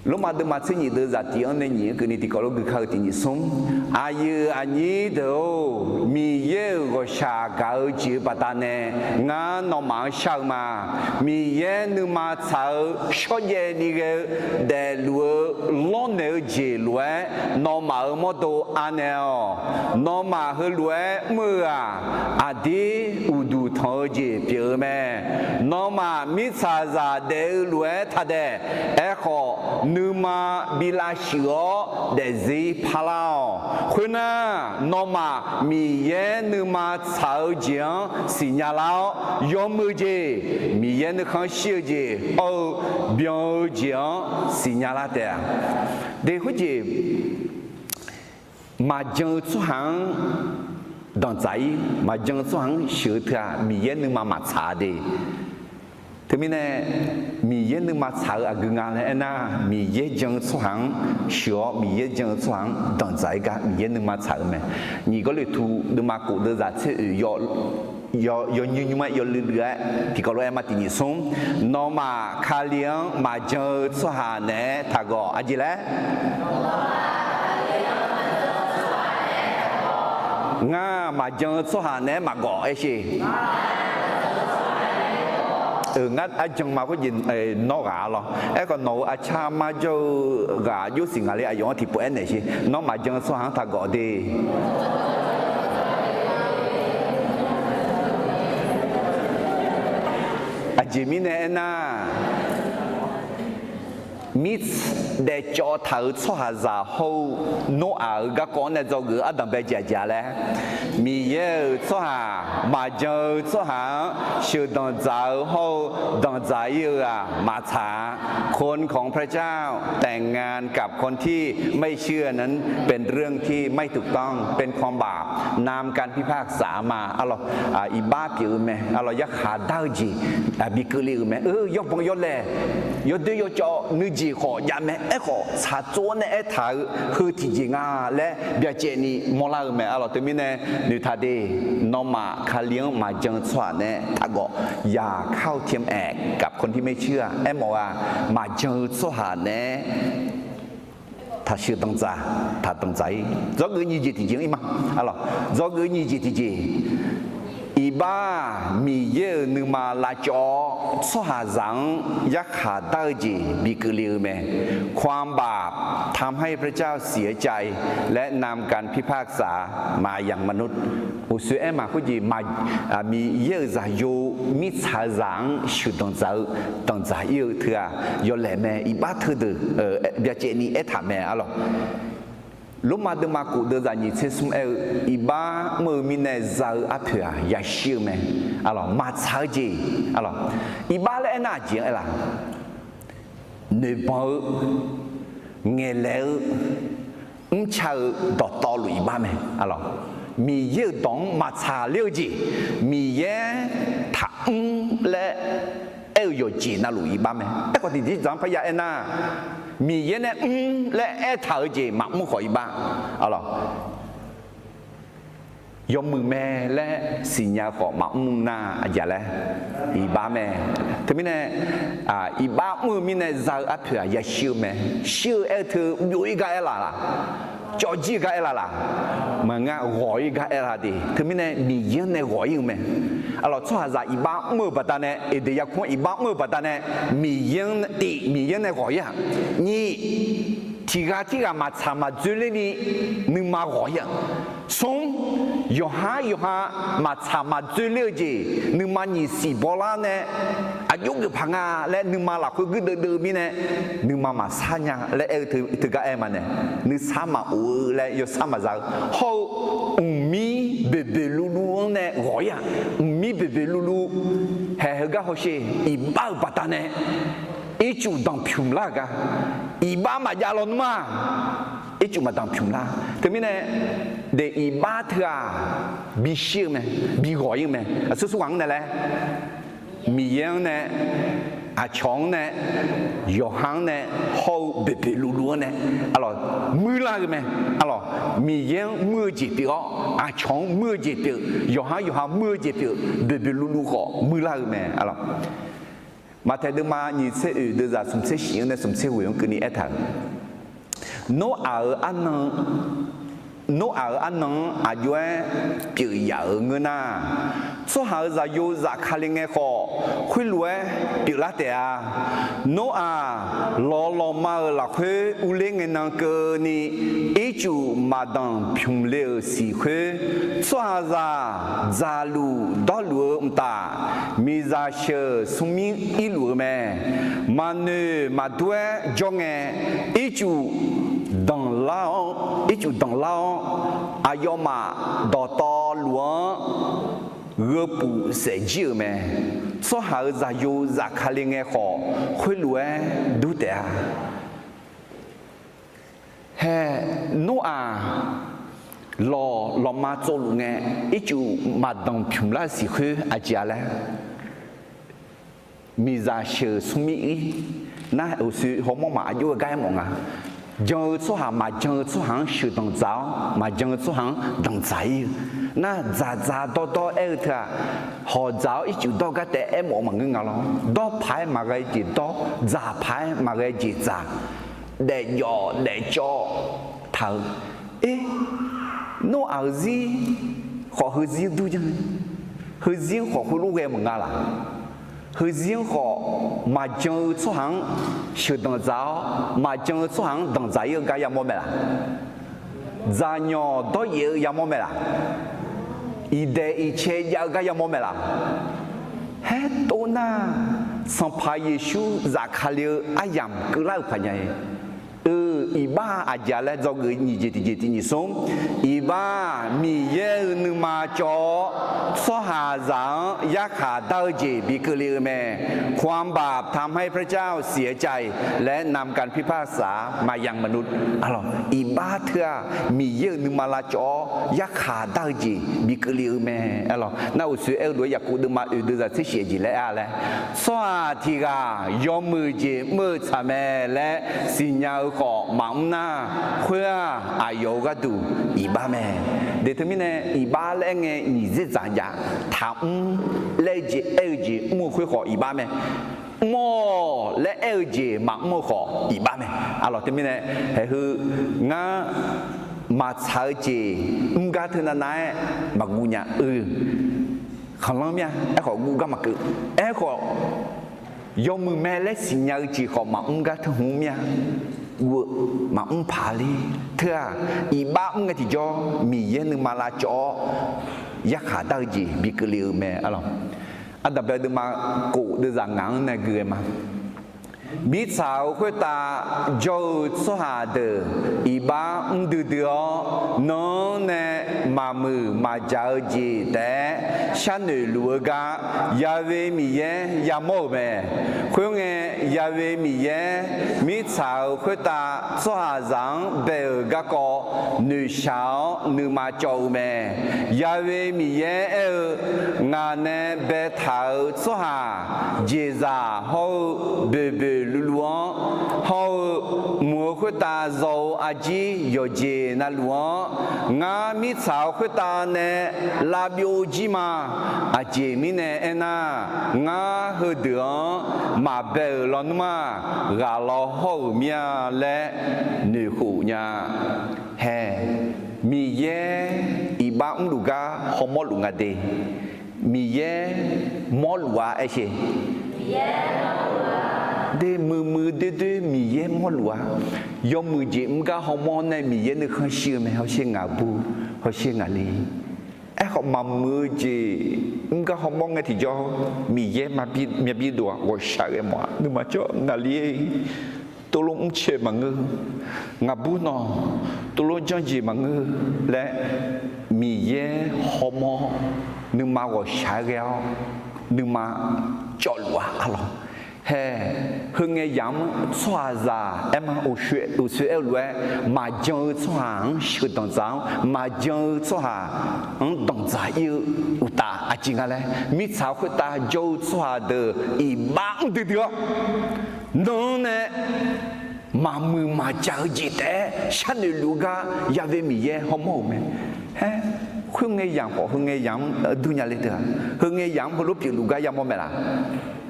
lúc mà tôi mà xin nhị tôi giả tiếng nên nhị cái này thì có lúc cái khâu thì nhị sống ai anh nhị đâu mi yêu có xa cao chữ bà ta nè ngã nó mà sao mà mi yêu nếu mà sao số gì đi cái để lúa lo nếu gì lúa nó mà ở một độ anh nè nó mà hơi lúa mưa à đi u đủ ทอจีเปียแม่น้องมามิซาซาเดลวยทัดเดเอขอนูมาบิลาชิโอเดซีพาลาวคุณน่ะน้องมามีเย็นนูมาสาวเจียงสิญญาลาวยอมมือจีมีเย็นขันเชียจีเอาเบียวเจียงสิญญาลาเดเดี๋ยวจีมาจังสุหังดังใจมาจังสุหังเชื่อเถอะมีเย็นนึงมาชาดีทีนี้เนี่ยมีเย็นนึงมาชาอะไรงานเลยนะมีเย็นจังสุหังเชื่อมีเย็นจังสุหังดังใจกันมีเย็นนึงมาชาไหม你ก็เลยถูกดึงมากูเดินจากที่要你们要ลือที่ก็รู้มาที่นี่ส่งน้องมาคาเลียงมาจังสุหังเนี่ยถ้าก็อะไรเลยงามาจังสุหาเนี่ยมาก่อไอ้สิงั้นไอ้จังมาก็ยินนอกาหรอไอ้ก็นออาชามาจะกาอยู่สิ่งอะไรอายุที่ปุ่นเนี่ยสิน้องมาจังสุหาถ้าก่อดีอาจิมิเนี่ยนะมิสเดจอเธอชอบจะหูโนอาก็ก่อนเนี่ยจะกูอันดับไปเจเลยมีเยอะชอบมาเจอชอบชื่อดังใจหูดังใจเยอะมาช้าคนของพระเจ้าแต่งงานกับคนที่ไม่เชื่อนั้นเป็นเรื่องที่ไม่ถูกต้องเป็นความบาปนำการพิพากษามาอะไรอีบ้าผิวไหมอะไรยักษ์ขาดาวจีบิกลีไหมยกปงยกเลยยกด้วยยกจ่อนึกจีขอยาแม่ขอชาโจนเนี่ยถ่ายคือที่จริงและเบียเจนี่มองแล้วไหมอะไรตัวนี้เนี่ยนึกท่าดีน้องมาคาเลี้ยงมาจังสวรรค์เนี่ยถ้าก็อย่าเข้าเทียมแอกกับคนที่ไม่เชื่อบอกว่ามาจังสวรรค์เนี่ย他是当在，他当在，这个你就提醒伊嘛，啊咯，这个你就提醒。อีบ้ามีเยอะนึงมาลาจอสหสังยักษ์ขาดจีบิกลีเมความบาปทำให้พระเจ้าเสียใจและนำการพิพากษามาอย่างมนุษย์อุสุเอมาคุจีมามีเยอะจะอยู่มิสหสังชุดตั้งใจเยอะเถอะยอแหลแม่อีบ้าเธอเด้อเบียเจนี่ถามแม่อะไรลูกมาดูมากูเดินจากนี่เชื่อสมอีบ้ามือมีเนจาอัพยาอย่าเชื่อไหมอะไรมาช้าจีอะไรอีบ้าเล่นน่าจีอะไรเนื้อปลาเงี้ยเลี้ยเชื่อต่อลุยบ้าไหมอะไรมีเยอะต้องมาช้าเลี้ยจีมีเยอะถ้าและ有จีน่าลุยบ้าไหมแต่ก็ที่จังพยาน่ามีเยอะเนี่ยและถ่ายจีมักมุ่งขอยบ้างอะไรยมมือแม่และสิญญาขอมักมุ่งหน้าอย่าเลยอีบ้าแม่ถึงมีเนี่ยอีบ้ามือมีเนี่ยจะอัพอย่าเชื่อแม่เชื่อเธออยู่อีกอะไรล่ะจอจีกันอะไรล่ะมันง่ายรอยกันอะไรดีถึงมีเนี่ยมีเยอะเนี่ยรอยอยู่ไหมalorsชอบจะอีบ้ามือปัตตาเนี่ยเดี๋ยวคนอีบ้ามือปัตตาเนี่ยมีเยอะดีมีเยอะเนี่ยรอยนี่ที่กามาทำมาจุดนี้นึกมารอยส่งอยู่หามาทำมาจุดนี้นึกมานี่สิบล้านเนี่ยอายุก็พังและนึกมาหลักก็เดิมมีเนี่ยนึกมาสัญญาและถือกับมันเนี่ยนึกสามาและยศสามาจากเขามีเบเบลูลูเนี่ยรอยมีเบเบลูลูเฮก็เขาเชื่ออีบ้าปัตตาเนี่ย一就当平啦个，一把嘛家了嘛，一就嘛当平啦。对面呢，的一把特啊，比少咩，比高样咩，说是讲的嘞，米样呢，长呢，药行呢，好白白噜噜呢，啊咯，没那个咩，啊咯，米样没几条，长没几条，药行没几条，白白噜噜好，没那个咩，啊咯。มาแต่ดูมาหนีเสียเดือดสมเสียเสียงในสมเสียหุ่นคือนี่เอถังโนอาอันนั้นอายุเปียยาเงินน่ะ số hà ra yêu ra khá lên nghe khó khuy lúa biểu lá tè nó lo lo mà là khuy u lên nghe năng cơ ni ý chủ mà đằng phùng lệ xì khuy số hà ra lù đó lúa ta mi ra sờ sung mi ý lúa mẹ mà nè mà đuôi cho nghe ý chủ đằng lao ayo mà đỏ to lúa gỡ bù sẽ chịu mẹ số hà ra yêu ra khá lên nghe khó khuy lúa đủ tè hè nó lo mà做路nghe ít chú mà đằng phim lá xì khơi chia lẽ mi ra sờ sung mi na ở sự họ mong mà yêu cái mong giờ số hàng mà giờ số hàng sờ đằng giáo mà giờ số hàng đằng trái na za to ở thà họ giáo ít chú đó cái để em mong mà ngưng ngào lắm đó phải mà cái gì đó za phải mà cái gì za để cho thở ê nó ở gì họ hơi gì đu chân hơi gì họ hơi lúc em mà là hơi gì họ mà chân số hàng sửa đằng giáo mà chân số hàng đằng trái cái gì mà là ra nhỏ đó gì mà là ý chế cái gì mà là hết tôi na sang phải Giêsu ra khai liêu ayam cứ lại phải nhảy iba aja le do người nhị nhị sống iba mi ye nu ma cho so hà giảngยักษ์ขาเต้าจีบิกลือแม่ความบาปทำให้พระเจ้าเสียใจและนำการพิพากษามายังมนุษย์อะไรอิบาเถื่อมีเยอะนึงมาลาจอยักษ์ขาเต้าจีบิกลือแม่อะไรน่าอุสุเอลด้วยอยากกูดึงมาดูจะที่เสียจีและอะไรสวัสดีกายอมมือจีมือชาแม่และสิญญาขอมังนาเพื่ออายุก็ดูอิบาแม่เดี๋ยวนี้เนี่ยอิบาเล่งเงี้ยนี่จะจังยาทำเล่จีเอจีมือคุยขออิบาแม่มอและเอจีมังมือขออิบาแม่อะไรที่นี่เนี่ยคืองามาใช้จีก็เท่านั้นนะมากูเนี่ยของเราเนี่ยไอ้ขอกูก็มาคือไอ้ขอยอมมือแม่และสิญญาจีขอมังก็ทั้งหูเนี่ยmà phá đi thưa ý ba cái thì cho mì yên mà là cho giác khả đau gì bị cứ liều mẹ alors anh tập được mà cụ được rằng ngắn này cười mà biết sao khuyết ta cho số hà từ ý ba từ nó nè mà mừ mà chào gì thế sáng nữ lúa gà ya về mì ye ya mồ mẹ khuyên nghe ya về mì ye biết sao khuyết ta số hà rằng bèo gà có nữ sao nữ mà chào mẹ ya về mì ye ngà nè bè thảo số hà dễ giả hô bè luông họ mua khuyết ta giàu aji yo je na luông ngã mi sao khuyết ta nè la biểu gì mà aji mi nè na ngã hơi đường mà bèo lon mà gà lo hậu mía lẽ nữ khủ nhà hè mi ye iba luga homo lunga de mi ye mo lua ai che de mưa de mi ye mo lua yo mưa je mga homo ne mi ye ne khan shi me ho shi nga bu ho shi nga li ai họ mà mưa je mga homo nghe thì do mi ye mà bi do wo sha ge mo nhưng mà cho nga li tôi luôn chơi mà ngư ngà bù nọ tôi luôn cho gì mà ngư lẽ mì ye homo nhưng mà gọi xả gạo nhưng mà chọn lúa alo hè hương nghe dám xoa già em ô xuế eo lúa mà chơi xoa sự đồng giáo mà chơi xoa đồng giá yêu ta chính là lẽ mít sao khuyết ta chơi xoa được ý băng được nó nè mà mưa mà chào gì thế sáng nay lúa gà ya về mì ye không hổ mẹ he hương nghe giảng họ hương nghe giảng du nhà lên thừa hương nghe giảng họ lúc chuyện lúa gà ya mò mẹ là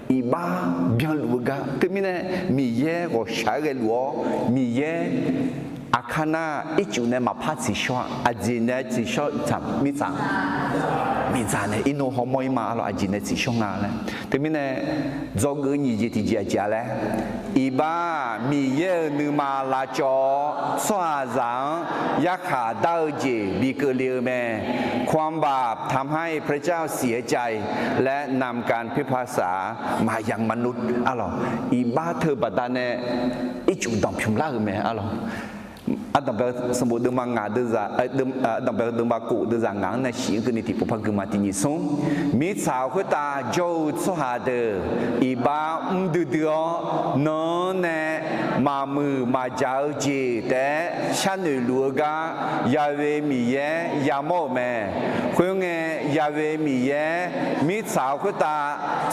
iba bien lúa gà thế mình nè mì ye họ sáng cái lúa mì ye 阿卡那一九呢嘛怕自说，阿姐呢自说怎咪长，咪长呢，因为好冇嘛咯，阿姐呢自说啊嘞，对面呢，做个你姐弟姐姐嘞，一把米耶你嘛拉着，刷上一下刀子比个了咩？ความบาปทำให้พระเจ้าเสียใจและนำการพิพากษามายังมนุษย์อะไรอีบ้าเธอบัดนั้นเนี่ยอีจุดดำพิมพ์ล่าไหมอะไรดังแบบสมบูรณ์ดึงมางาดึงจะดังแบบดึงมากูดึงจะงานในสิ่งที่นี่ที่พวกเขามาที่นี่ส่งมีสาวคนตาโจสหาเดอีบ้าดูเดียวนอนเนี่ยมามือมาเจ้าจีแต่ฉันหนูรู้กายาเวมีเยยาโมแม่คนเงยาเวมีเยมีสาวคนตา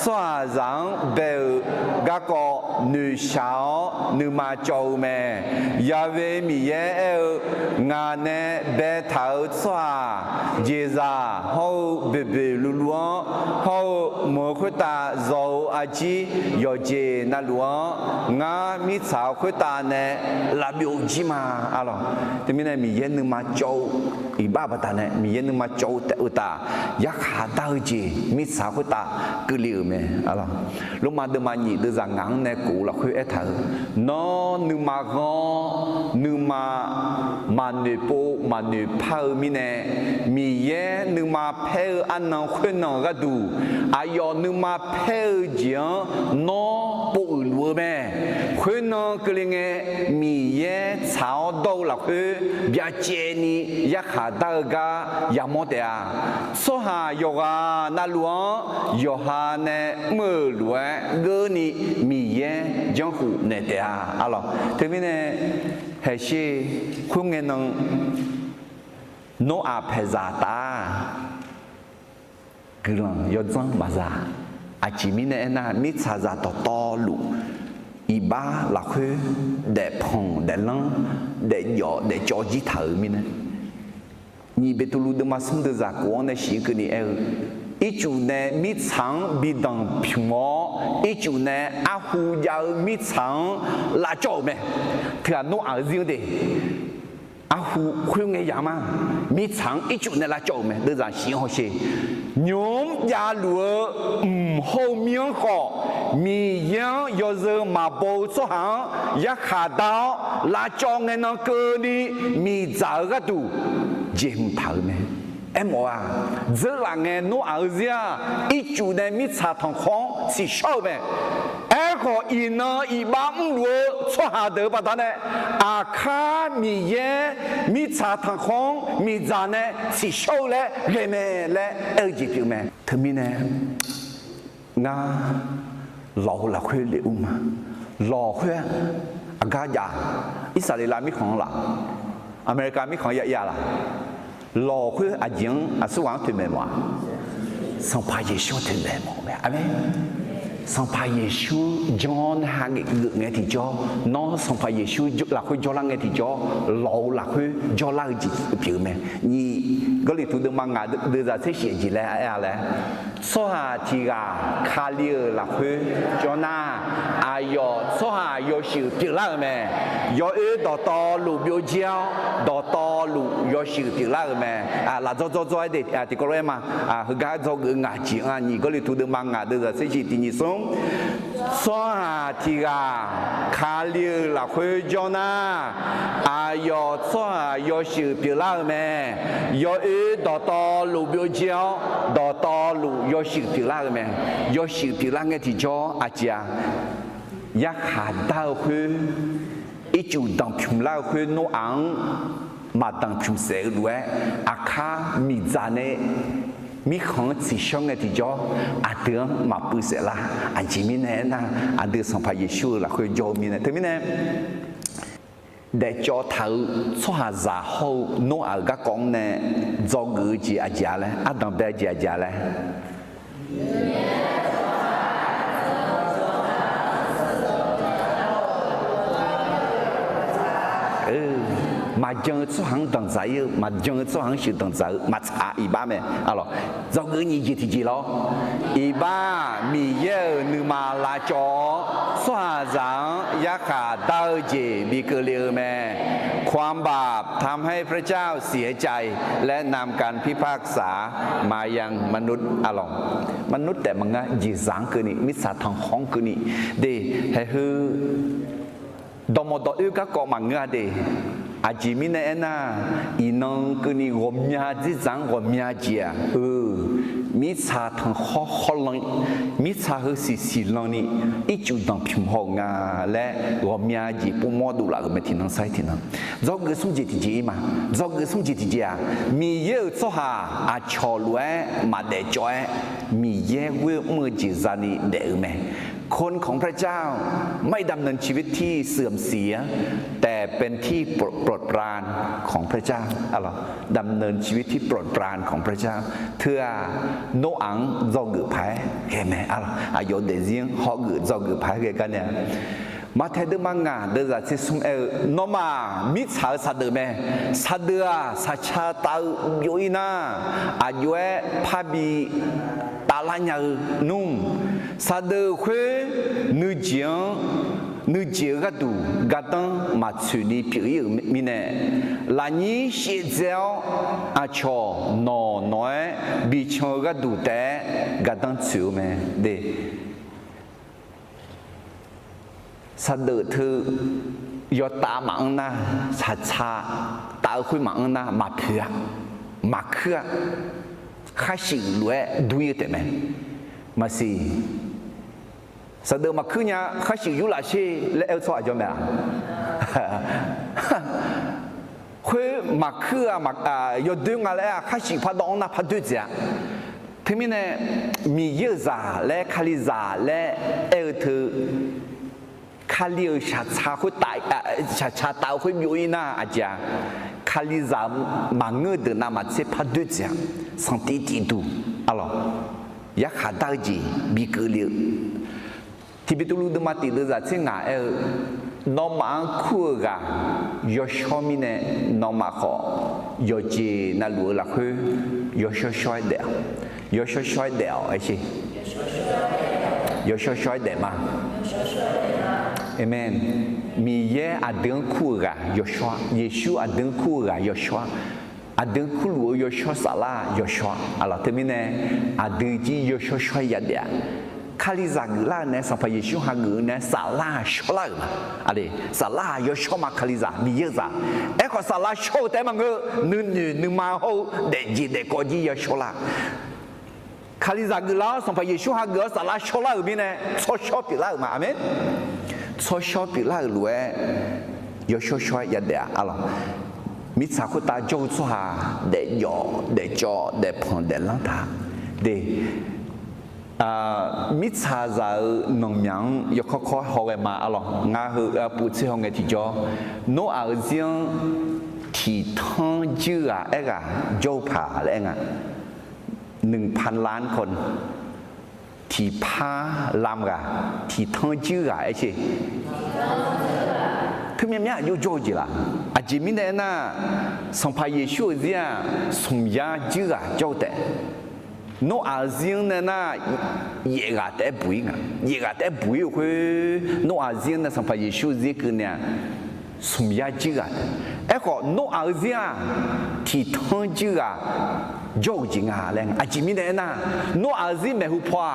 สวาจังเบลกะก็หนูสาวหนูมาโจแม่ยาเวมีเยงานเนี่ยเบทาวสวาเจซาเขาเบลุลวงเขาหมู่คนตาโจอาจียอเจนัลวงงามีสาวคนตาเนี่ยลาบิโอจิมาอะไรแต่มีเนี่ยมีเย็นนึงมาโจอีบ้าปตาเนี่ยมีเย็นนึงมาโจแต่อุตาอยากหาดาวจีมีสาวคนตาก็เลี้ยวไหมอะไรลงมาเดินมาหนีเดินจากงานเนี่ยกูละคุยเอเธอน้อนึงมากอนึงมาเนื้อปูมาเนื้อเผามีเนี่ยมีเย่นึงมาเผาอันนั้นคนนั้นก็ดูอายอนึงมาเผาเจียงน้อปูอื่นวัวแม่คนนั้นก็เลยไงมีเย่ชาวดาวละคุยเบียเจนี่อยากหาดาวกายามอเดียสหายกานาหลวงยอฮาเนี่ยเมื่อหลวงเกนี่มีเย่จังหูเนี่ยเดียอะไรทีนี้เนี่ยให้ชีคุณเงินนโนอาเพซาตากลังยอดจังมาซาอาจิมิเนี่ยนะมิซาซาต่อลูอีบ้าหลักคือเด็กพงเด็กลังเด็กหยอเด็กจอจีเถอมิเนี่ยนี่เป็นตัวลูดมาสมเดจากกวนในสิ่งนี้อีจูเนี่ยมิชังบิดังพิมพ์อีจูเนี่ยอาหูยาวมิชังลาจอมเนี่ยเถื่อนโนอาเรื่องเดอาหูคุยไงยามามิชังอีจูเนี่ยลาจอมเนี่ยเรื่องสิ่งหัวเชยมยาลัว后面好มียังยอเซมาโบสหังอยากหาดาวลาจองเงินเกินนี้มีจ่ายก็ดูเจ็บเท่าไหมem à giờ là nghe nó ở ra ít chủ này mít xả thằng khoáng chỉ sau mẹ em có ý nó ý bám lúa cho hà đỡ bà ta này à khá mì ye mít xả thằng khoáng mì già này chỉ sau lẽ gây mẹ lẽ ở gì kiểu mẹ thưa mi nè nga lò là khuê liệu mà lò khuê à gà già Israel là mít khoáng là America mít khoáng dạ là lò khuya à diễn à số quán thuyền mềm mà xong phải Giêsu thuyền mềm mà amen xong phải Giêsu John hai cái nghe thì cho nó xong phải Giêsu là khuya cho lăng nghe thì cho lò là khuya cho lăng gì biểu mẹ nhị có lý thú được mang ngài đưa ra thế gì gì lẽ số hà thì gà khá liêu là khuya cho na ai yo số hà yo sự biểu là mẹ yo ư đỏ lù biểu chiao đỏ lù yo sự biểu là mẹ là do để thì có em mà gái do người ngài chỉ nhị có lý thú được mang ngài đưa ra thế gì thì nhị sống số hà thì gà khá liêu là khuya cho na ai yo số hà yo sự biểu là mẹ yo ư đỏ lù biểu chiao đỏ lù yo sự biểu là mẹ yo sự biểu là nghe thì cho chaอยากหาดาวคืออีจูดังพิมพ์ลาวคือโนอังมาดังพิมพ์เสกด้วยอาคามีจานเนมีของสิช่องเงที่จ่ออาเดือมาปุเสละอาจิมิเนนะอาเดือสัมภาเยชูละคือโยมิเนถึงมิเนได้จ่อเท้าสวาจาโฮโนอัลกะกองเนจอกือจีอาจาเลยอาดังเบจีอาจาเลยmà dân số hàng đồng giải mà dân số hàng sự đồng giải mà trả ý ba mẹ alo do người gì gì thì gì lo ý ba mi ye nữ mà là cho xóa rằng giá cả đau gì bị cơ liều mẹ ความบาปทำให้พระเจ้าเสียใจและนำการพิพากษามายังมนุษย์อลองมนุษย์แต่มันก็ยีสังคือนี่มิสาทางห้องคือนี่เดให้คือดมดอุกก็มันก็เดอาจิมินเอน่าอีน้องคือนี่รวมยาจิสังรวมยาเจียมิสาทางห้องลังมิสาคือสิลังนี่อีจุดดังพิมพ์ห้องและรวมยาจีปุ่มมอดูละก็ไม่ทิ้งนั่งใส่ทิ้งนั่งจอกเกสุ่งจิตจีมาจอกเกสุ่งจิตจีมีเยอะโซฮาอาชอลเวมาเดจอยมีเยอะเวมือจิตานีเดอเมคนของพระเจ้าไม่ดำเนินชีวิตที่เสื่อมเสียแต่เป็นที่โปรดปรานของพระเจ้าอะไรดำเนินชีวิตที่โปรดปรานของพระเจ้าเพื่อโนอังจอกือไผ่เห็นไหมอะไรอายุเดียงฮอกือจอกือไผ่กันเนี่ยมาเทเดมังงาเดจะซิสุมโนมามิชาสัดเดเมสัดเดสัชาตาอยู่อินาอายุพาบีตาลายนุ่มสัดเดคุยนึกเจียกดูกัดมาชุนีพิริมิเนลานีเสียเจ้าอาชอนอน้อยบิชงกัดูแต่กัดชิวเมเดสัดเดเธอยอตามังนะชาตาคุยมังนะมาเพื่อข้าสิรวยดูยแต่เมมาสิสัดเดมาคืนเนี่ยข้าสิอยู่ละชีและเอลซ่าจะไม่คุยมาคืนยอดดึงอะไรข้าสิพัดดองนะพัดด้วยจ้ะที่มีเนี่ยมีเยอะจ้าและคาลิจ้าและเอลเธอคาลิชาชาคุยตายชาตาคุยอยู่อีน่าอาจารย์คาลิจ้ามาเงือเดินน้ำมาเจ็บพัดด้วยจ้ะสังติติดูอะไรอยากขาดได้จีบีเกลียวที่เป็นตัวลูกดมาติดจะเช่นไงน้องมาคู่กันยอชอมิเน่น้องมาขอยอจีน่ารู้ละคือยอช่วยเดียวยอช่วยเดียวไอ้ชิยอช่วยเดียวมาเอเมนมีเย่อดึงคู่กันยอช่วยเยซูอดึงคู่กันยอช่วยอดึงคู่รู้ยอช่วยสาระยอช่วยอะไรที่มีเนี่ยอดึงจียอช่วยยัดเดียคาลิซากุลาเนี่ยสัมภาระชูฮักุเนี่ยสาระชัวร์มาอะไรสาระยอชัวมาคาลิซามีเยอะจ้ะเอ้ขอสาระชัวแต่มันก็นึกมาโหเด็กจีเด็กก็จียอชัวร์คาลิซากุลาสัมภาระชูฮักุสาระชัวร์มีเนี่ยชัวชัวปีละมาอเมนชัวชัวปีละรู้ยอชัวยัดเดียอะไรมิสาคุตาโจชัวเด็กยอเด็กจ่อเด็กพงเด็กลังทาเด็กมิชาจะนงยังยกข้อหอยมาอะไรงาคือปุถุชนที่จ่อโนอาเซียนที่ทั้งจื่อเอ็กซ์โจผาอะไรเงี้ย1,000 ล้านคนที่พาลำกันที่ทั้งจื่อไอ้ชิคือมีอะไรอยู่โจจีละอาจิมินเดน่าสัมภาระชูเสียสมยาจื่อโจแต่โนอาเซียนเนี่ยนะเยกาแต่บุยคือโนอาเซียนเนี่ยสัมภาระชูเสียคือเนี่ยสมยาจืดเอ้ก็โนอาเซียนที่ทั้งจืดโจจริงอะไรอาจิมิเนี่ยนะโนอาเซียนไม่หุบว่า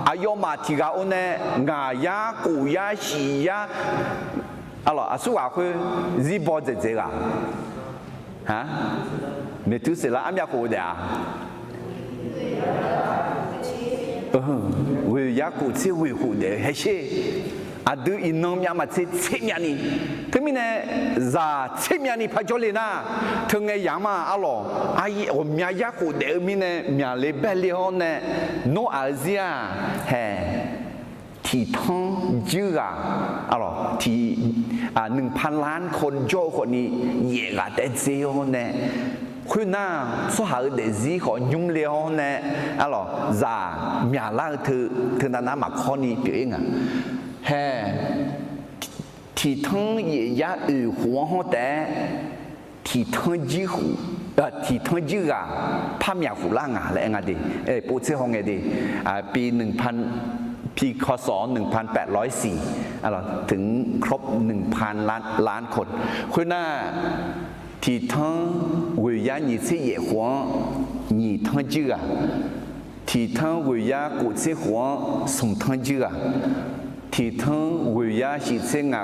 อายมาที่เราเนี่ยงายากูยาชียาอะไรสุว่าคือรีบอดเจละฮะไม่ทุสิละอันยังกูเดีย为雅古这维护的还是啊，对伊农民嘛，这面呢，他们呢，在这面呢拍照哩呐，他们养嘛阿罗，阿姨我们雅古的面呢，面里白里好呢，诺儿子啊，嘿。ที่ท้องจื้ออะไรที่1,000 ล้านคนโจคนนี้เยอะแต่เจียวเนี่ยคุณน่าสหายเดซี่ของยุ่งเลี้ยวเนี่ยอะไรจ่าเมียล่าเธอนั้นมาข้อนี้เปล่าเฮ้ที่ท้องเยอะหัวหัวแต่ที่ท้องจื้อที่ท้องจื้อพาเมียหูล่างอะไรเงี้ยดิปูเชื่อห้องไงดิปี1,000ปีคศ1804 ถึงครบ 1,000 ล้านคนคุณน่าที่ทั้งวิญญาณยิ่งเสียหัวยิ่งทั้งเจือที่ทั้งวิญญาณกุศลหัวสมทั้งเจือที่ทั้งวิญญาณยิ่งเสีย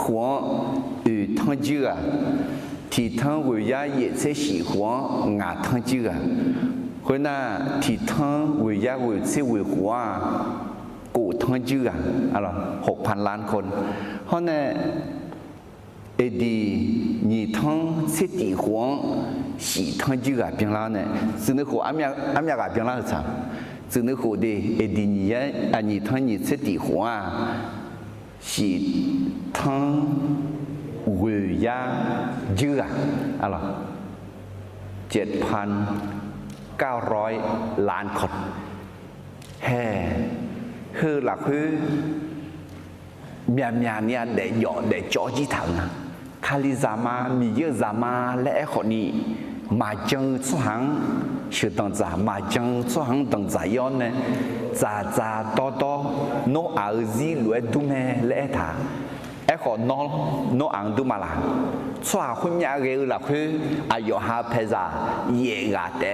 หัวทั้งเจือที่ทั้งวิญญาณยิ่งเสียหัวงาทั้งเจือคุณน่าที่ทั้งวิญญาณยิ่งเสียหัวกูทั้งเจือ6,000 ล้านคนเพราะนั่นเอดี你ทั้งเสียดีหัวสีทั้งเจือเพียงแล้วเนี่ยซึ่งในหัวอันยากเพียงแล้วจ้ะซึ่งในหัวดีเอดี你ทั้ง你เสียดีหัวสีทั้งวิญญาณเจือ7,900 ล้านคนแฮ่คือหลักคือเมียเนี่ยเดี๋ยวจ่อจีถังนะคาลิซามามีเยอะซามาและคนนี้มาจังสุหังชื่อตั้งจ่ามาจังสุหังตั้งจ่าย้อนเนี่ยจ่าต่อโนอาซีรวยดูแม่และท่าคนโนอังดูมาละส่วนคนยากเรื่องหลักคืออายุหาเพซ่าเยกาแต่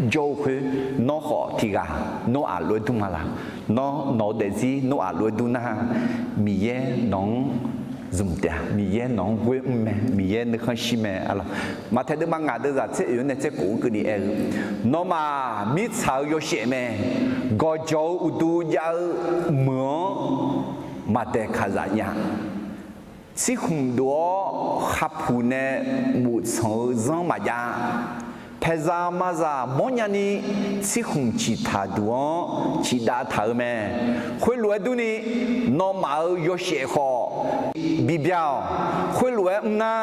โจ้คือโนขอที่กาโนอาลวยดูมาละโนเดซี่โนอาลวยดูนะมีเย่น้องซุ่มเดียมีเย่น้องเว้ยแม่มีเย่นึกขึ้นชิแม่อะไรมาเท่าเดิมงานเดิมจะเชื่ออยู่ในเจ้ากูก็ดีเองโนมามิชาวโยเชแม่ก็โจ้อุดูยาเหมือนมาเด็กขยันยังสิคุมดัวขับผู้เนี่ยมุดสองมาอย่างเพซามาซามอญานีสิคุมจิตาดัวจิตาเธอแม่คุยรวยดูนี่น้องมาโยเชขอบิบยาวคุยรวยน่า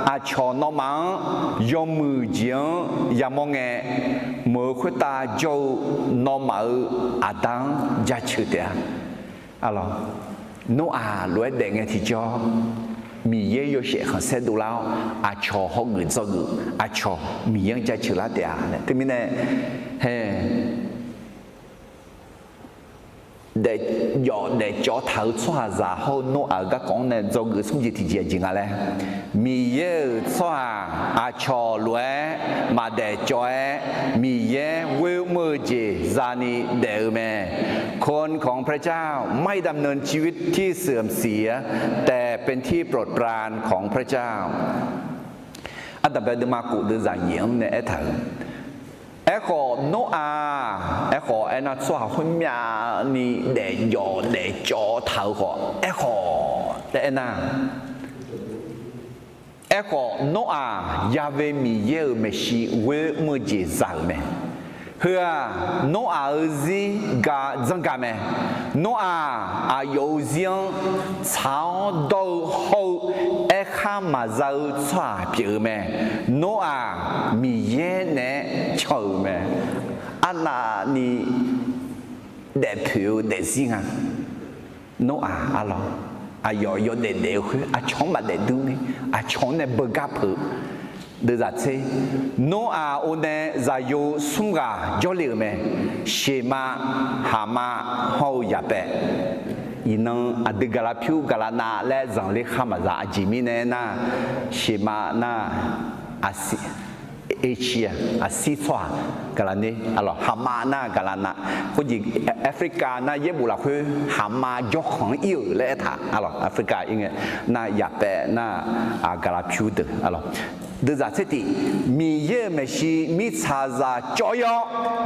อาชอน้องมายอมมือเจียงยามองเงเมื่อคุยตาโจน้องมาอาดังจัดชุดเดียอะไรโนอาลวยเด็กไงที่จอมีเยอะเสียขันเสดูแล้วอาชอหกเงินสกุลอาชอมียังจะเชื่อละเดียเนี่ยที่มีเนี่ยเฮ้เด็กยอเด็กจอเท้าชัวร์จะเขาโนอาก็講เนี่ยสกุลสมจิตที่จริงอะไรมีเยอะชัวอาชอลวยมาเด็กจอยมีเยอะเวมือจีจานีเดิมแม่คนของพระเจ้าไม่ดำเนินชีวิตที่เสื่อมเสียแต่เป็นที่โปรดปรานของพระเจ้าอันดับแรกมากูดูจากยิ่งเนี่ยเอถขอโนอาขอน่าสวาคนมีนี่เด็กยอเด็กจอเท้าขอขอแต่น่าขอโนอายาเวมีเยอะไม่ชีเวมือจีจังไหมเพื่อโนอาซีกาจังกันไหมโนอายุเสียงชาวดาวเขาข้ามาเจ้าชาเปียไหมโนอามีเยอะเนี่ยชอบไหมอันนี้เด็กผิวเด็กสิงห์โนอาอะไรอายุ有点累คืออาช่องมาเด็ดดูนี่อาช่องเนี่ยเบิกกับเดือดเช่โนอาโอเนี่ยจะอยู่สุ่มกาจอลิกไหมเชมาหามาเขาอยากไปอีนั่งอดีกาลาผิวกาลานาและจังเล็กข้ามาจะจิมิเนี่ยนะเชมาน่าอาศิเอเชียอาซีสวากาลานี่ฮามาน่ากาลานาคนยิงแอฟริกาน่าเยบุลาคือฮามายกของอิวและท่าแอฟริกาอย่างเงี้ยน่าอยากแต่น่ากาลาพิวเดเดือดเสติมีเยอะไม่ใช่มีชาจาจอย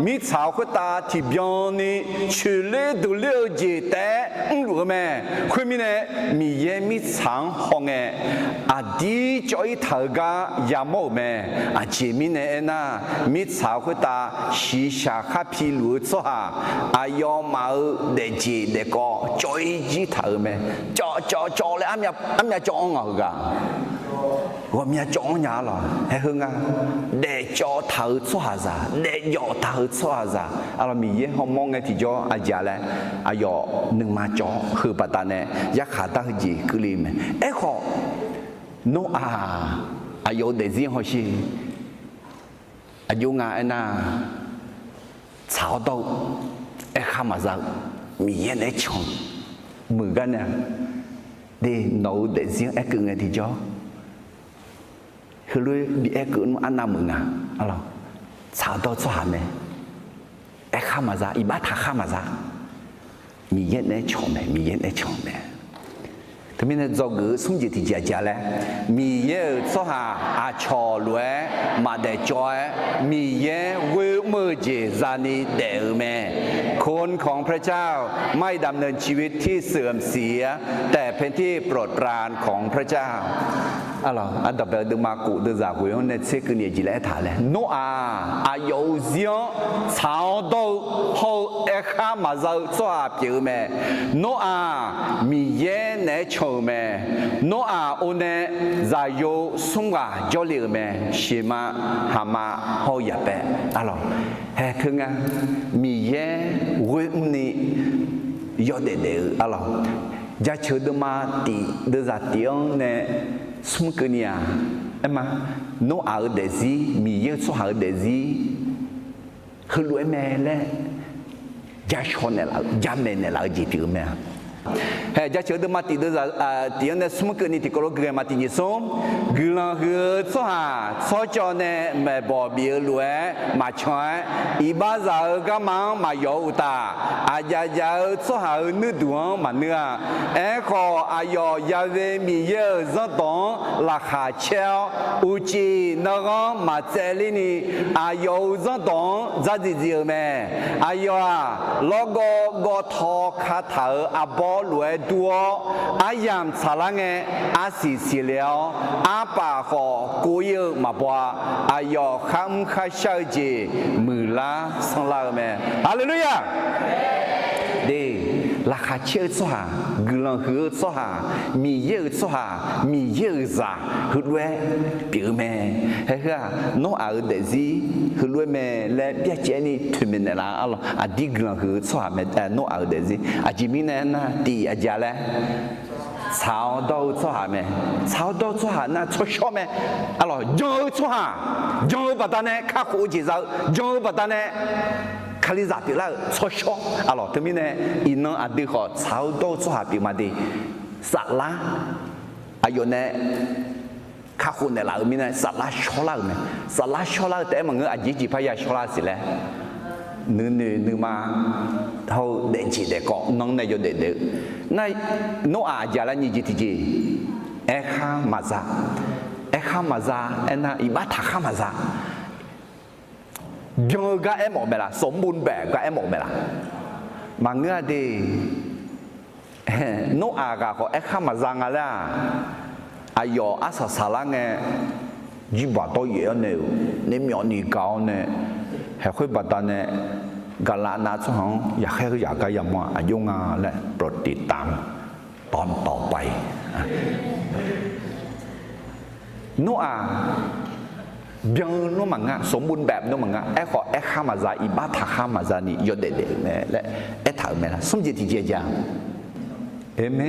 มีชาวคนตาที่เบียนี่ชื่อเล่ดูเลี้ยวจีแต่รู้ไหมคุณมีเนี่ยมีเยอะมีช้างหงเงอดีจอยเถกายามโมเจมีเนี่ยนะมีชาวคนตาชีชาข้าพิลุจ้าอายอมาเดจีเดก็จอยจีเถกไหมจ่อเลยอันนี้จ่องเหรอ我们讲伢了，还好啊，来教头做啥？来要头做啥？阿拉米耶好忙个提教阿家嘞，阿要能嘛教好不单呢，也卡到去个里面，哎好，喏阿有的人好些，阿有啊那炒到，哎哈嘛子米耶来抢，没干呢。đi nấu để riêng ép cự nghe thì cho khi lui bị ép cự nó ăn nam mừng à alo sao đâu cho hàm này ép khá mà ra ibát thà khá mà ra mi yên này chọn này mi yên này chọn này thế nên do cái sung gì thì giả lẽ mi yên cho hà à cho lúa mà để cho mi yên vui mơ gì ra đi để mẹคนของพระเจ้าไม่ดำเนินชีวิตที่เสื่อมเสียแต่เป็นที่โปรดปรานของพระเจ้าalors à d'abord de ma cụ de za quê on est c'est que ni lẽ thả lẽ nó à yêu riêng chào đâu hậu e kha mà giờ cho biểu mẹ nó à mi ye nè chầu mẹ nó à on est za yêu sung à cho liều mẹ shima hama hậu ya bé alors hè thương à mi ye quê ni yo de alors giá chữ de ma ti de za tiếng nè sum cái nia em mà nó ở để gì mi yêu số ở để gì cứ lối mẹ lẽ giá chọn này là giá mẹ này là gì thì mẹ hệ giá chứa được mà thì được là tiếng này sum cái này thì có lúc cái mà thì như sum cứ là cứ số cho này mẹ bỏ bia lối mà chọn ý ba giờ cái mà yêu ta giá số ở nước đường mà nữa em có yêu giá về mi yêu rất tốt là khá chéo uchi nó có mà chơi lên đi yêu rất tốt giá gì mẹ yêu logo thọ khá thở bỏ lúa đua yam xả lăng xì liao bà họ cố yêu mà bỏ yêu khám khai sao gì mưa lá sang la mẹ Hallelujah đi là khá chơi cho hà gương hứa cho hà mi yêu cho hà mi yêu giả hứa lúa biểu mẹ hay là nó ở để gì hứa lúa mẹ là biết chuyện này tụi mình là Allah đi gương hứa cho hà mẹ nó ở để gì chỉ mình nè đi giờ là炒到做下咩？炒到做下那出手咩？啊咯，用做下，用不得呢，卡好节奏，用不得呢，卡你咋的了？出手，啊咯，对面呢，伊能啊对好炒到做下表嘛的，啥啦？啊有呢，卡好呢啦，面呢啥啦烧啦咩？啥啦烧啦，แต่มันอาจจะพยายาม烧啦สิแหละนึกมาเท่าเด็กจีเด็กก็น้องในโยเด็กในโนอาจจะละนี่จีที่จีเอข้ามาซาเอ็น่ะอีบ้าทักข้ามาซาเยอะก็เอ็มออกไปละสมบูรณ์แบบก็เอ็มออกไปละมาเงื่อดีโนอาก็เขาเอข้ามาซาไงล่ะอายออาสาละไงจีบว่าตัวเยอะเนี่ยนี่มีอันนี้เก่าเนี่ยให้คุยบัดเนี่ยกาลานาช่วงอยากให้เขาอยากกันอย่างว่าอายุงาและโปรดติดตามตอนต่อไปโนอาเบียงโนมังงะสมบูรณ์แบบโนมังงะไอ้ขอไอ้ข้ามาซาอีบ้าทักข้ามาซานี่ยอดเด็ดๆเนี่ยและไอ้ถามแม่ละสมจิตที่เจียจางเอเม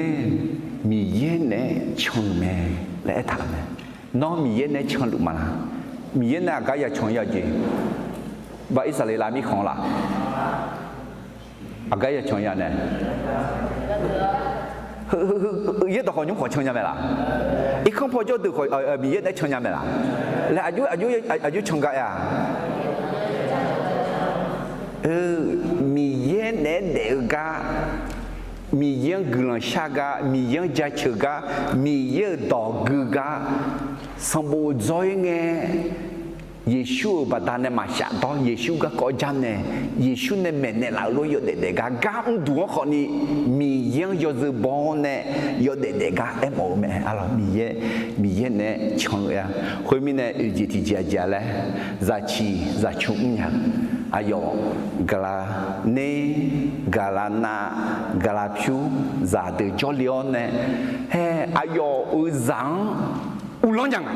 มีเย็นเนี่ยชงแม่และไอ้ถามแม่น้องมีเย็นเนี่ยชงหรือมาละมีเย็นเนี่ยก็อยากชงอยากจีว่าอิสราเอลมีของล่ะอะไรจะชงยังเนี่ยเยอะต่อคนยุ่งขอชงยังไงล่ะอีกคนพอจะดูขอมีเยอะได้ชงยังไงล่ะและอายุชงกันอ่ะมีเยอะเนี่ยเด็กกะมีเยอะกลังชากะมีเยอะจัดเชกะมีเยอะดอกกะสมบูรณ์ใจไงเยซูบัดนั้นมาชาตอนเยซูก็จำเนี่ยเยซูเนี่ยแม่เนี่ยเรารู้อยู่เด็กๆก็ดูคนนี้มีเยอะอยู่ที่บ้านเนี่ยอยู่เด็กๆก็เอ็มโอแม่อะไรมีเยอะเนี่ยชงอ่ะคนมีเนี่ยอุจิติเจียเลยจะชุ่มยังอายุกลาเนกลานากลาผิวจะเดือดจอลีออนเนี่ยเฮ้อายุจังอุลยัง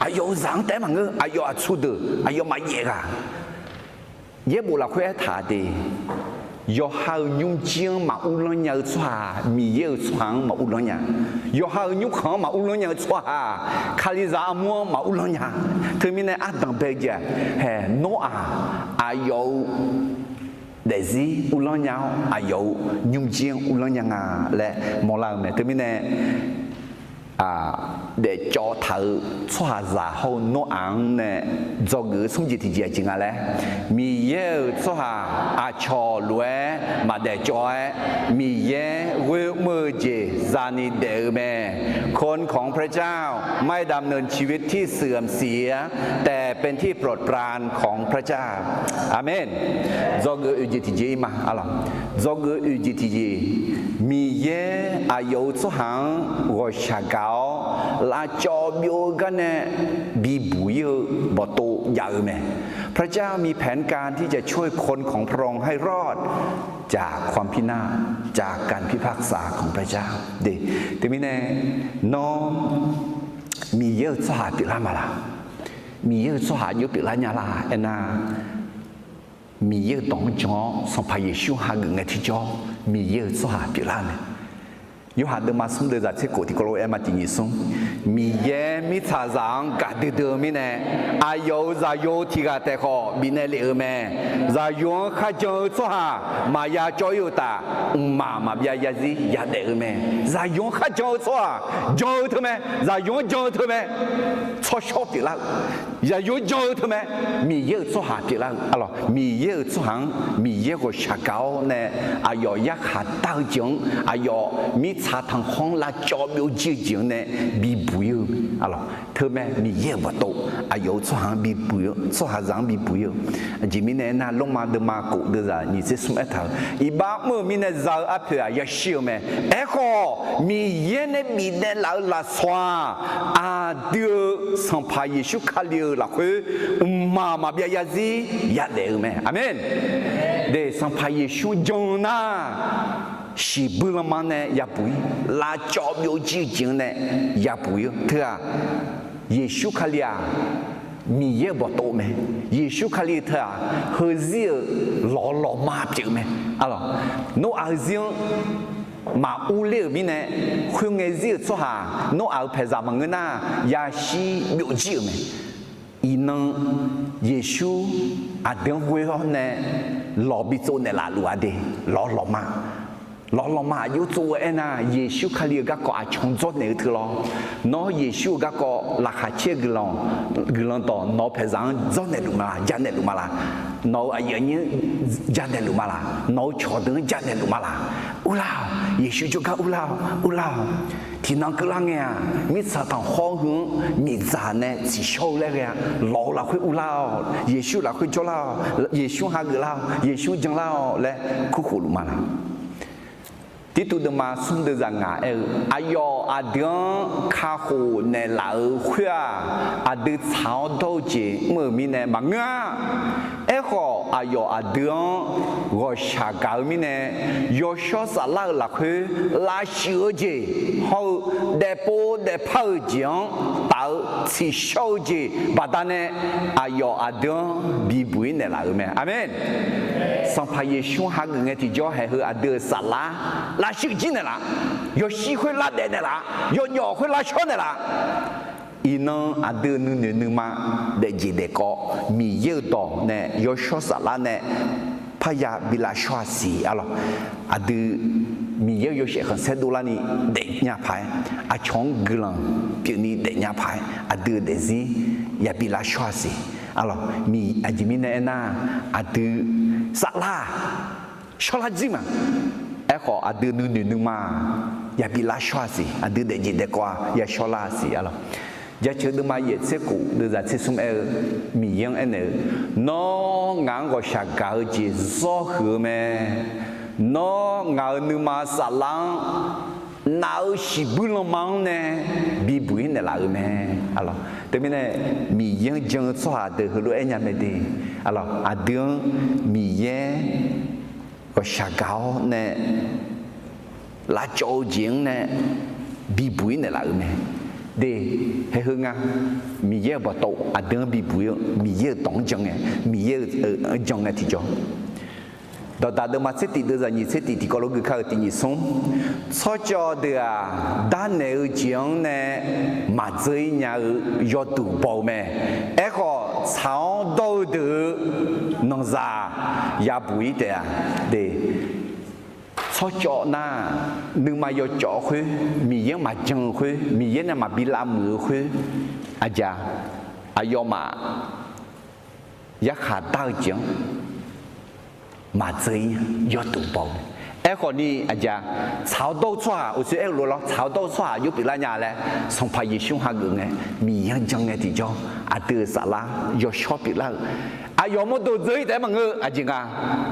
อายุสังแต่มันก็อายุชุดอายุมาเยอะกันเยอะบุรุษคนถาดียอหายุ่งเจียงมาอุลยังชัวมีเยอะชังมาอุลยังยอหายุ่งขังมาอุลยังชัวคาลิซามัวมาอุลยังถึงมีในอาดังเบจเฮ้โนอาอายุ đại gì u lo nhau dấu nhung chiên u lo nhau lẽ một lần này tôi mới nè để cho thử xoa giả hậu nô ăn nè do ngữ xong gì thì gì chính là mi yêu xoa cho lúa mà để cho mi yêu vui mơ gì ra ni để mẹคนของพระเจ้าไม่ดำเนินชีวิตที่เสื่อมเสียแต่เป็นที่โปรดปรานของพระเจ้าอาเมน do ngữ gì thì gì mà do ngữ gì thì gì mi yêu yêu xoa gọi xa là cho biểuกันเนี่ยบีบุยบ่โตยาวแม่พระเจ้ามีแผนการที่จะช่วยคนของพระองค์ให้รอดจากความพินาศจากการพิพากษาของพระเจ้าดิแต่มีแน่น้องมีเยอะสหปิลามาละมีเยอะสหยุปิลาญาลาเอ็นามีเยอะต้องจ้อสัมภาระชูหาเงินที่จ้อมีเยอะสหปิลาเนี่ย有下的嘛，送的在这个地方来嘛，第二送，米耶米茶上干的多米呢，有在有提个的好，米那里面，在用还叫做哈，嘛呀叫有的，嘛别也是也得面，在用还叫做叫他们，在用叫他们，错小的了，也有叫他们，米耶做下的了，啊咯，米耶做行，米耶个下高呢，要一下到奖，要米。茶汤红辣椒苗酒精呢，米不油，啊咯，特别米也不多，有做行米不油，做下上米不油，前面呢那龙马的马狗的人，你这什么头？一把我们呢绕阿皮也烧咩？哎好，米也呢米呢老酸，丢上怕耶稣卡溜了去，妈别也是也得咩？阿门。对，上怕耶稣中呐。是不了嘛呢？也不会，辣椒苗酒精呢也不会，对啊。耶稣卡里啊，米也不多咩？耶稣卡里他啊，何止老马表咩？啊咯，侬阿是嘛屋里面呢，会眼日做下，侬阿拍啥么个呐？也是苗酒咩？伊能耶稣阿等会后呢，老比做呢拉路阿的老马。老嘛有做哎呐，耶稣卡里个个阿创作那个咯，那耶稣个个拉哈切个浪到，那平常做那路嘛，家那路嘛啦，那阿爷人家那路嘛啦，那桥墩家那路嘛啦，乌啦，耶稣就讲乌啦，天南个啷个呀？米茶当好红，米茶呢是小那个呀，老了会乌啦，耶稣啦会做啦，耶稣哈个啦，耶稣讲啦来苦苦路嘛啦。ที่ตัวมาสุ่มเดือดงาอยอเดือนข้าหูในหลายขั้วเดือดเช้าโตจีเมื่อมีในบางงาขอยอเดือนก็ชาเกามีในยอชอสลาหลักคือลาชิโอจีเขาเดโปเดพาวจีงเต่าชิโชจีบัดนั้นอยอเดือนบีบุยในหลายแม่อาเมนสัมภาระช่วงหาเงินที่จ่อให้เฮอเดือสลา拉手机的啦，要喜欢拉带的啦，要鸟会拉枪的啦。伊能阿德能嘛，来接的个米有多呢，要说啥啦呢？怕呀比拉刷西啊咯，阿德米有些很些多啦呢，得伢牌，阿穷个人比你得伢牌，阿德的是也比拉刷西啊咯，米阿吉米呢那阿德啥啦，说啦子嘛。ขออดีนึงมาอย่าบิลาชวาสิอดีเดจิเดกว่าอย่าชลาสิอะไรอย่าเชื่อดึงมาเยเสกูเดือดเสซุมมียังอันนี้น้องงานก็ชักกาจีซอหือแม่น้องงานนึงมาสลังน่าสิบุลมังเนี่ยบีบุยเนี่ยละแม่อะไรแต่ไม่เนี่ยมียังจังสวาเดือดรู้เอ็นยังไม่ดีอะไรอดีมียังก็ชาเกาเนี่ยลาโจจิงเนี่ยบีบุยเนี่ยละแม่เดี๋ยวให้ฮึงอ่ะมีเยอะบ่โตอันเดิมบีบุยมีเยอะต้องจังไงมีเยอะจังไงที่จ่อ到达的嘛，这地都是你这地地高楼个靠地你松，吵架的啊，打那个讲呢，嘛这一年要读报咩？那个吵到的能啥也不一定啊，对。吵架那，你嘛要教会，米人嘛讲会，米人呢嘛比拉姆会，阿家，阿要嘛，也下大讲。mà chơi do tụ bầu em còn đi à cha cháo đâu xoa ở dưới em luôn lo cháo đâu xoa giúp bị la nhà này xong phải dùng hàng người này mì ăn chẳng nghe thì cho à từ xã la do shop bị la à do một đồ dưới đấy mà ngư à chị à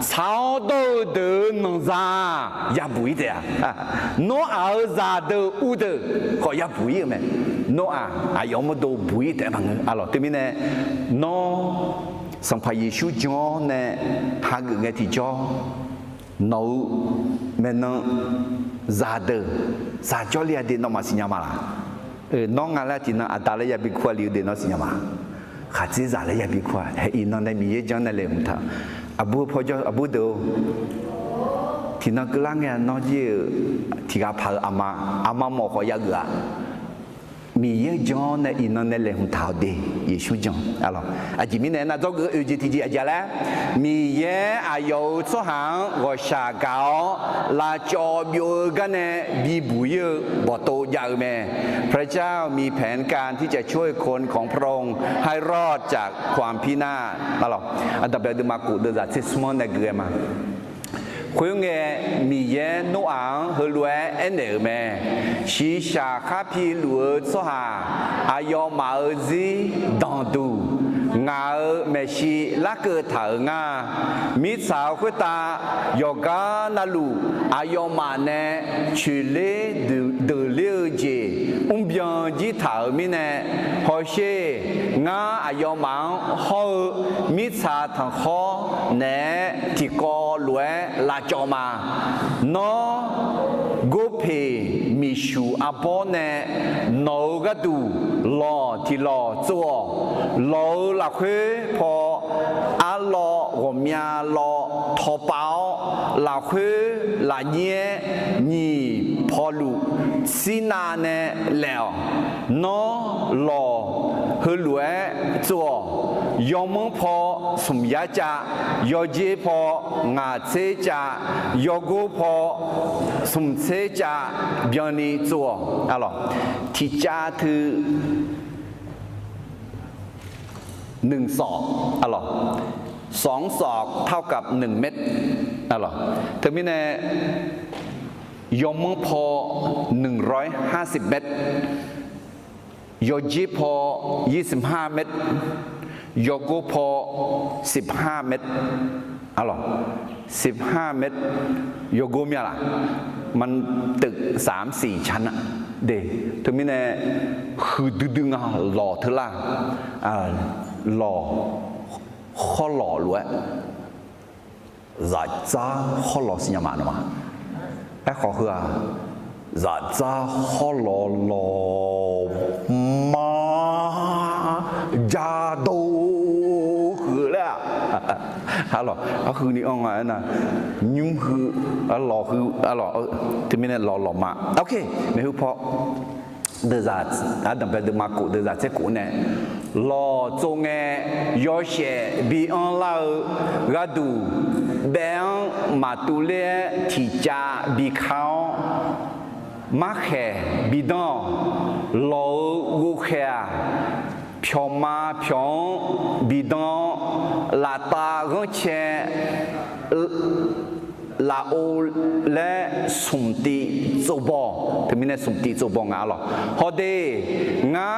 cháo đâu từ nông gia ya bụi đấy à nó ở gia từ u từ họ ya bụi mà nó à do một đồ bụi đấy mà ngư à lo từ mình này nó xong phải Giêsu cho nè hai người nghe thì cho nấu men nó ra đời ra cho lia đi nó mà xin nhà mà nó ngay là thì nó à ta lấy ya bị khoa liu đi nó xin nhà mà khát chỉ ra lấy ya bị khoa hay nó này mình cho này làm thà abu phô cho abu đâu thì nó cứ lắng nghe nó chứ thì gặp phải ama mò khỏi ya gà mi cho này in nó lên hùng thảo đi Giêsu cho alo à chỉ mình này là do cái UGTG à là mi à yêu số hàng gọi xã cáo là cho biểu cái này bị bụi bỏ tổ giờ mẹ พระเจ้ามีแผนการที่จะช่วยคนของพระองค์ให้รอดจากความพินาศนั่นหรออันดับแรกดูมากูเดือดซิสมอนในเกลือมาคุยงมีเย็นนุ่งเฮลัวเอ็นเดอร์แม่ชีชาคาพีลัวสหาอายอมาเอซีดังดูงาเมชีลักเกอร์ถางามิสาวคุตายกานาลูอายอมาเนชุเลดูเลือเจเบียนจีถามิเนฮอเชงาอายอมาฮอมิสาทางฮอเนที่กอลัวลาจอมาโนกูเพมิชูอาบอนเนโนกดูรอที่รอจัวรอละคุพออาลอ我们ลอทอเปาละคุละเนียนี่พอลูสินาเนแล้วโนรอเฮลัวจัวยอมมึงพอสมยาจายอเจพองาเซจายอกูพอสมเซจาเบียนีจัวอะไรที่จ้าคือ1 ศอกอะไร2 ศอกเท่ากับ1 เม็ดอะไรถึงมิเนยอมมึงพอ150 เม็ดยอจีพอ25 เม็ดยอกูพอ15 เม็ดอะไร15 เม็ดยอกูมีอะไรมันตึก3-4 ชั้นอะเด็กถึงมิเนคือดึงหล่อเธอละหล่อข้อหล่อล้วนจะจ้าข้อหล่อสิยามาหนอมาไอ้ขอคือจะจ้าข้อหล่อหล่อมาจาดูคือแล้วฮัลโหลก็คือนี่อ่องอะไรนะยุ่งคือหล่อคือหล่อที่ไม่ได้หล่อมาโอเคไม่รู้เพราะเดือดอ่ะดับเบิลเดือดมากูเดือดเจ้ากูเนี่ยรอจงเงยอเชบีอันลากระดูแบงมาตุเล่ที่จ่าบีเขามาแข่บีดองรอกูแข่เพียวมาเพียวบีดองลาตาเงเชลาโอและสุมตีโจบอถึงมีในสุมตีโจบองาหรอพอดีงา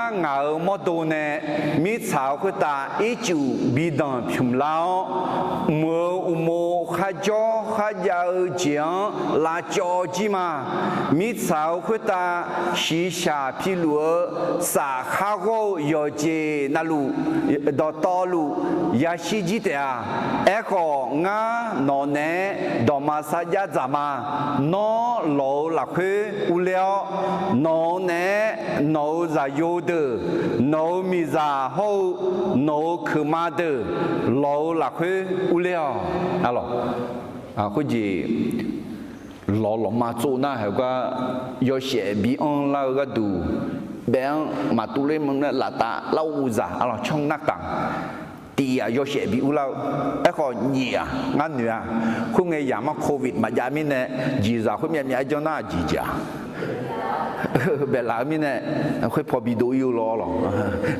โมดูเนมีสาวคุตาอีจูบีดังพิมลาวมัวอุโมข้าจอข้ายาเจียงลาจอจีมามีสาวคุตาชีชาพิลัวสาข้าโกยอเจนาลูดอตอลูยาชิจิเตอาเอโกงานอนเนดอมาสายาจามาโนโลหลักคืออุเลวโนเนโนซาโยเดโนมิซาโฮโนคือมาเดโลหลักคืออุเลวอะไร好似老嘛做那係個有些比安老個度，別嘛都嚟問咧拉達老烏咋，啊咯衝那檔，第啊有些比烏老一個二啊，啱女啊，佢嘅嘢嘛 Covid 嘛入面咧，二咋佢面面做那二咋。แบบหลังมีเนี่ยค่อยพอบีดูอยู่รอหรอ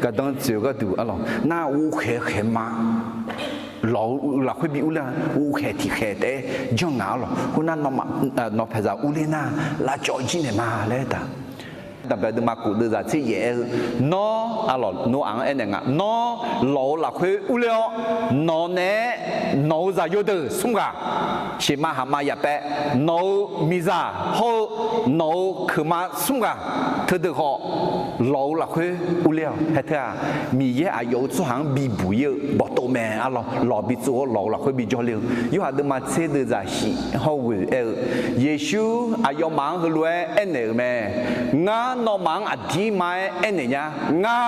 ก็ต้องเจอก็ดูอ่ะหรอหน้าอูแข็งมาหล่อหลักค่อยบีอูเลยอูแข็งที่แข็งแต่ย่องหนาวหรอคุณนั่นนอภาษาอูเลยนะลาจอยจีเนี่ยมาเลยแต่แต่แบบมากูดูจากที่เย่นออ่ะหรอโนอังเอ็นเนี่ยงนอหล่อหลักค่อยอูเลยนอเนี่ยนอจะอยู่ด้วยสุ่มกะชิมาหามาอย่าแปะนอมิซาเขานอคือมาสุ่มกะเธอเดือดเขาหล่อหลักค่อยอูเลยให้เธอมีเยอะอายุสุหังบีบุยบอกตัวแม่อ่ะหรอหล่อบีตัวหล่อหลักค่อยบีจ่อเลี้ยวอยู่หาเดิมาเสด็จจากสิเขาเวเยซูอายุมังคือรวยเอ็นเนี่ยแม่งานอมังอธิมายเอ็นเนี่ยงา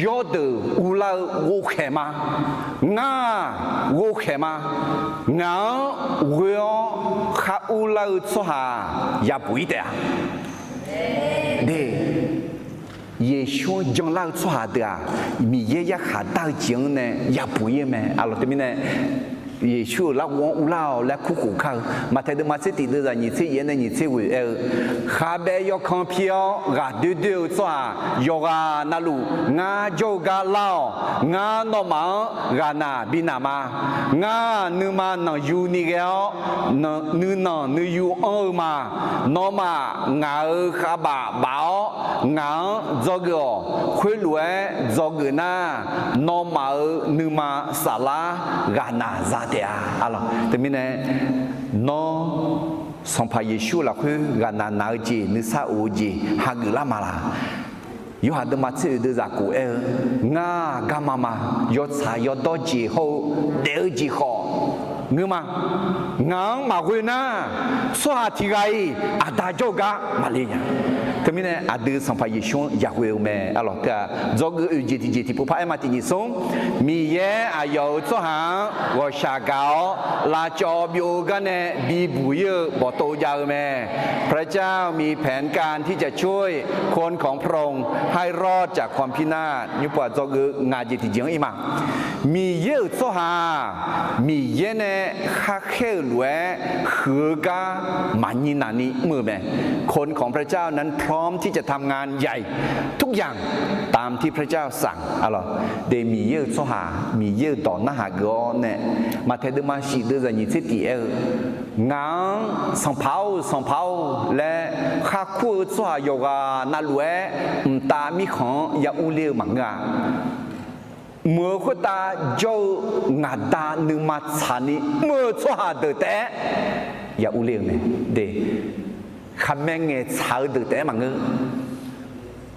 ยอดอูลาโวเขมางาโวเขมางาเวอข้าอูลาสหายาปุยเดียเดเยชูจังลาสหาเดียมีเยยขาดจริงเนี่ยยาปุยไหมอะไรตัวนี้เนี่ยเยซูรักวงอุลาและคู่คู่เขามาเทดมาสิติเดือดนี่ที่เย็นนี่ที่วิข้าเบยอคอมพิโอกาดูดูสวายกานาลูงาโจกาลาวงานอมังกานาบินามางานูมานังยูนิเกลนูยูอมานอมางาข้าบาบ่าวงาจอกคุยรวยจอกนานอมานูมาสาลากานาซาเดียอะไรแต่มีเนี่ยน้องสัมภาเยซูละคือกานานาจีนิสาอูจีฮักลามาลาอยู่หาดมาซื้อเดือดกูงากามามายอดสายยอดดอจีเขาเดือจีเขาเงือมางางมาคุยนะสวัสดีไงอาดาโจกะมาเลยเนี่ยแต่มีเนี่ยอาดือสัมภาเยซูอยากคุยแม่อะไรก็จอกจีผู้พายมาที่นี่ส่งมีเยอายุตัวหางว่าชาเกาลาจอบอยู่กันเนี่ยบีบุยบอกโตยาวแม่พระเจ้ามีแผนการที่จะช่วยคนของพระองค์ให้รอดจากความพินาศยุบว่าจอกงาจีที่จีงอีมามีเยอะตัวหามีเยเนี่ยข้าเข้าหลวงคือกามันยินานี้มือแม่คนของพระเจ้านั้นพร้อมที่จะทำงานใหญ่ทุกอย่างตามที่พระเจ้าสั่งอะไรเดมีเยอะสหามีเยอะต่อหน้าหากอเนี่ยมาเทดมาชีเดือดยี่สิบตีงานสังเผาและข้าคู่สหายกานาหลวงตามีของยาอุเลียมังงาเมื่อคนตาเจ้างาดาหนึ่งมาชานีเมื่อสหาเดือดแต่ยาอุเลียเนี่ยเดคำแม่งเงี้ยชาวเดือดแต่มังเง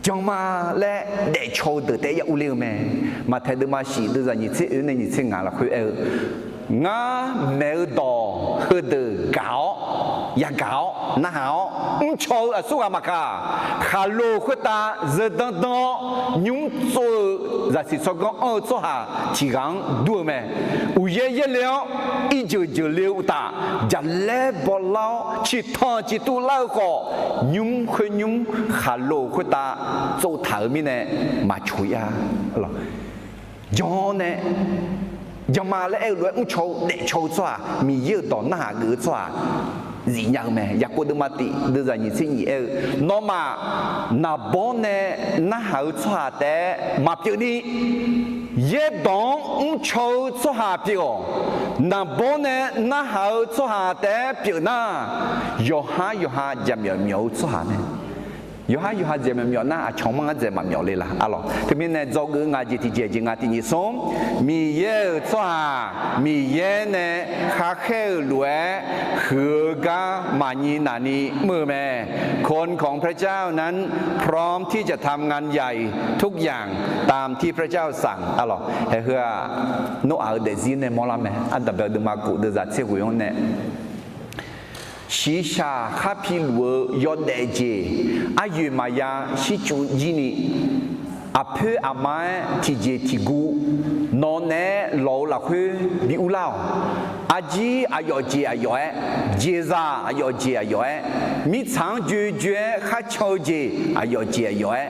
จังมาและเด็กโชว์เดือดแต่ยาอุเลียแม่มาเทดมาชีเดือดยี่สิบในยี่สิบงานละคุยงาเมลดอคือเดือดเก่ายาเก่าหน้าหาวโชว์สุขามากาคาโลคุตาเจดังดอยุ่งโซ่จะสิสกังโซ่หาที่กังดูแม่อุเย่เลี้ยวอีเจเลี้ยวตาจะเล่บอลเล่าชิทอนจิตุเล่าก็ยุ่งคือยุ่งคาโลคุตาโซ่ถามีเนี่ยมาช่วยอะไรย้อนเนี่ยยังมาแล้วรวยโชว์เด็กโชว์ตัวมีเยอะต่อหน้าเกือตัวgì nhau mẹ, giặc cô đâm mati đưa ra nhữngสิ่งนี้nó mà na bón nè na hậu cho hạt té mà biểu đi yết đón châu cho hạt biểu na bón nè na hậu cho hạt té biểu na yo ha giảm miêu cho hạt nè yo ha giảm miêu na chồng mang giảm miêu lên là alo thì mình này do cái ngài gì thì gì ngài thì như sống mi ye cho hạt mi ye nè khá khéo lúaคือ มานีนานีมือแม่คนของพระเจ้านั้นพร้อมที่จะทำงานใหญ่ทุกอย่างตามที่พระเจ้าสั่งอะไรเฮ้ยโนอาเดซินเนมอลาแม่อันดับเดิมมากูเดือดเสียหัวเนี่ยชีชาข้าพิลวยอดเดจีอายุมายาชิจูจีนี à peu à mai ti je ti gu non ne lo la khu bi u lao a ji a yo ji a yo e je za a yo ji a yo e mi chang ju ju kha chou ji a yo ji a yo e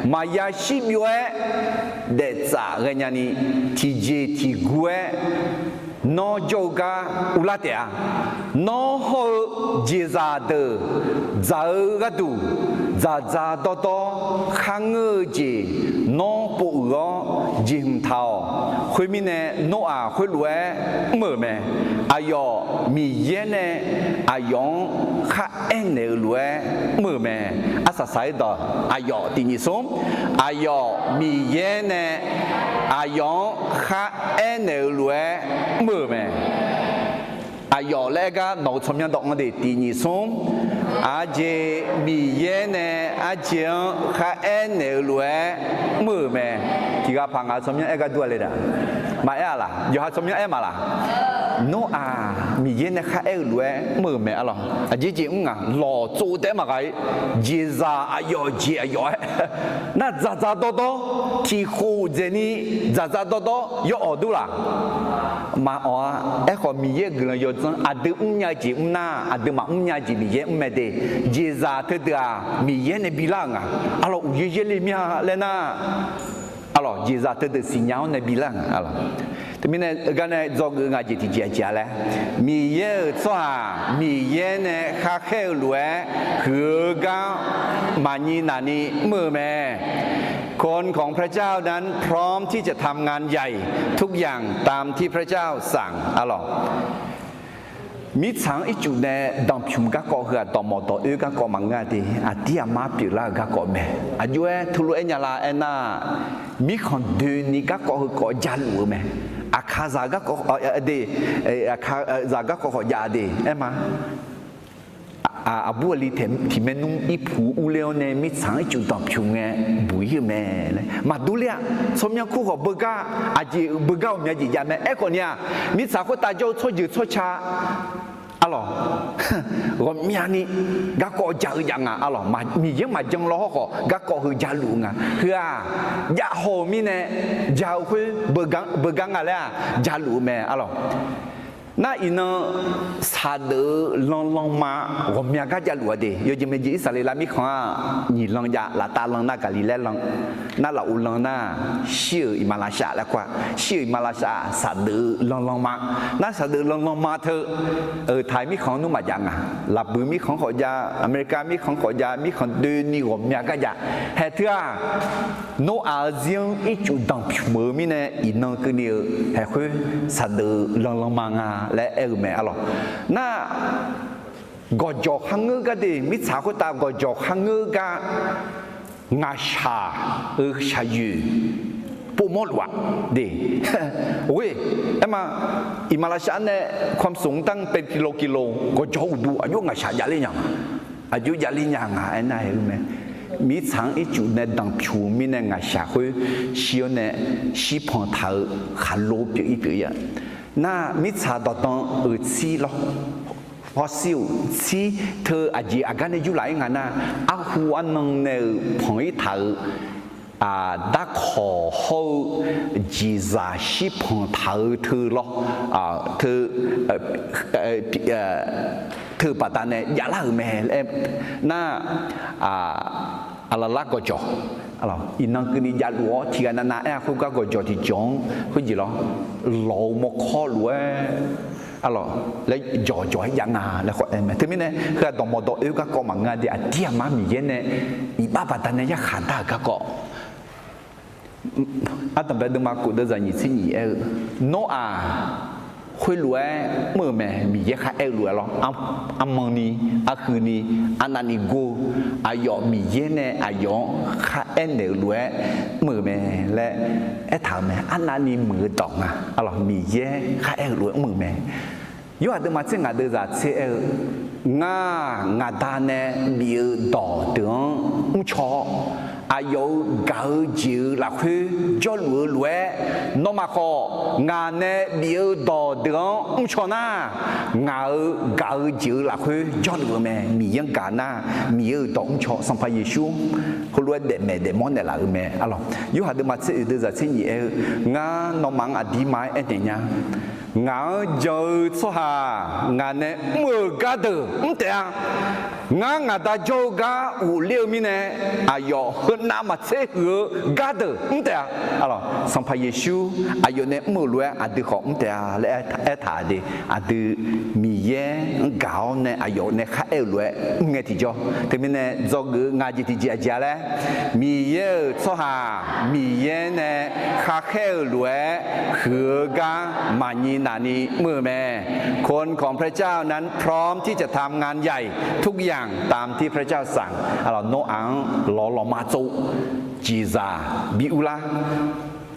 ma ya shi myo e de za ge nya ni ti je ti gu e no yoga ulatea no ho je za de za ga du za za do do khang ji no bu go jim thao khoi mi ne no a khoi lue mở me ayo mi ye ne ayong kha en ne lue mở me asa sai do ayo ti ni som ayo mi ye ne ayong kha en ne lue mở me ayo le ga no chom yang dong de ti ni som a je mi ye ne a je kha en ne lue mở me thì ga phang a chom yang e ga du le da ma e la yo ha chom yang e ma la no a mi ye ne kha e lue mở me a lo a je je nga lo zu de ma gai je za ayo je ayo na za za do do ti khu je ni za za do do yo o du la ma o e ko mi ye gna yo zang a de nya ji na a de ma nya ji mi ye me de je za te da mi ye ne bi la nga alo u ye ye le mia le na alo je za te de si nyao ne bi la alo te mi ne ga ne zo nga ji ti jia jia le mi ye zwa mi ye ne kha khe lue hu ga ma ni na niมือแม่คนของพระเจ้านั้นพร้อมที่จะทำงานใหญ่ทุกอย่างตามที่พระเจ้าสั่งมิฉังอิจุเนดอมพิมก็เหือตอมอตอก็กอมังงาดีอาทิอามาปิลาก็กอเมอายุทุลุเอญาลาเอน่ามิคอนดูนี่ก็หือกอจันอูเมอาคาซาก็กอเดอาคาซาก็กอยาเดเอมาอาบัวลีเถมที่เมนุ่งอีผูอุเลวเนมิสังจุดตอบชุงเงบุยเมเลยมาดูเลยสมยังคู่กับเบกาอาจีเบกาเนี่ยจียาเมเอคนเนี่ยมิสังคนตาโจช่วยยืดช่วยชาอะไรก็มีอันนี้ก็ก่อจ่าอย่างอ่ะอะไรมามียังมาจังล้อก็ก่อหือจ่าลุงอ่ะเฮือยาโฮมีเนี่ยจ่าคุยเบกังอะไรจ่าลุงเมอะไร那伊呢，萨德浪嘛，我们家家录的，有几枚伊斯兰米看啊，你浪家拉达浪那个里来浪，那老乌浪那西伊马来西亚来quoi，西伊马来西亚萨德浪嘛，那萨德浪嘛เธอไทยมีของนู้นมาอย่างอ่ะลาบูมีของขอยาอเมริกามีของขอยามีของเดินนี่ผมมีก็จะเฮ้ยเธอโนอาเซียนอีจุดดังผิวมือมีเนี่ยอีนั่งก็เนี่ยเฮ้ยคือ萨德浪嘛อ่ะและเออแม่อะไรน่ากอจอกหังเงก็ดีมิสาคุตากอจอกหังเงก็งาชาชายูปูมอลวะดีโอ้ยเอ็มอิมาลาชันเนี่ยความสูงตั้งเป็นกิโลก็จะดูอายุงาชายาลิยังอายุยาลิยังอ่ะไอ้นายรู้ไหมมีทางอีจุดเนี่ยดังผิวมีเนี่ยงาชาคุยเชียวเนี่ยชีพองเท้าขาโลเปียอีเปียน่ามิชาดตองซีหรอพอซิวซีเธออาจีอาการเนี่ยอยู่หลายงานน่ะอาหัวนังเนี่ยพองอีเท้าดักขอเขาจีซาชิพองเท้าเธอหรอเธอปัตตานียาลาแม่เอ็มน่าอะไรลักก็จ่ออะไรอินังคือนี่ยาลัวที่กันน่ะคุณก็จ่อที่จงคุณจีหรอหล่อมกข้อลัวอะไรแล้วจ่อให้ยังอ่ะแล้วก็เอ็มถึงไม่เนี่ยคือตอนมอดก็ก็มังงานเดียที่อามามีเย็นเนี่ยอีบ้าปัตตานียาขันตาก็อาตมาเดินมากูเดินจากยี่สิบยี่โนอาคุยรวยเมื่อแม่มีเยอะแค่รวยหรออัมมังนี้อัคืนนี้อันนั้นนี่กูอายอมีเยอะเนี่ยอายอแค่เนรวยเมื่อแม่และถามแม่อันนั้นนี่มือตองอ่ะอะไรมีเยอะแค่รวยเมื่อแม่ยอดเดินมาเจ้างานเดินจากเชื่องาดานเนี่ยมีต่อถึงอุ้งชอ有搞酒啦去叫路路那么好俺呢没有道德唔错呐俺搞酒啦去叫路咩米样干呐没有道唔错上派耶稣เขารู้เด็ดแม่เด็ดมอนเด็ดละแม่อะไรอยู่หาเดิมาเสียเดือดเสียเยงาน้องมังอดีไม้เอ็นเนี่ยงาเจอสหางานเนี่ยมือกาเดอไม่แต่งาตาโจกาอุเลี้ยวมีเนี่ยอายอน้ำมาเสียหือกาเดอไม่แต่อะไรสัมภาเยซูอายอเนี่ยมือรวยอดีของไม่แต่และเอถาดีอดีมีเย่เก่าเนี่ยอายอเนี่ยข้าเอรวยเงี้ยที่จ่อแต่ไม่เนี่ยจอกงาจิตจิอาจารย์มีเย่สหามีเย่เนี่ยข้าเอรวยหือกามานีนานี้มือแม่คนของพระเจ้านั้นพร้อมที่จะทำงานใหญ่ทุกอย่างตามที่พระเจ้าสั่งเราโนอังหล่อมาจูจีซาบิอุลา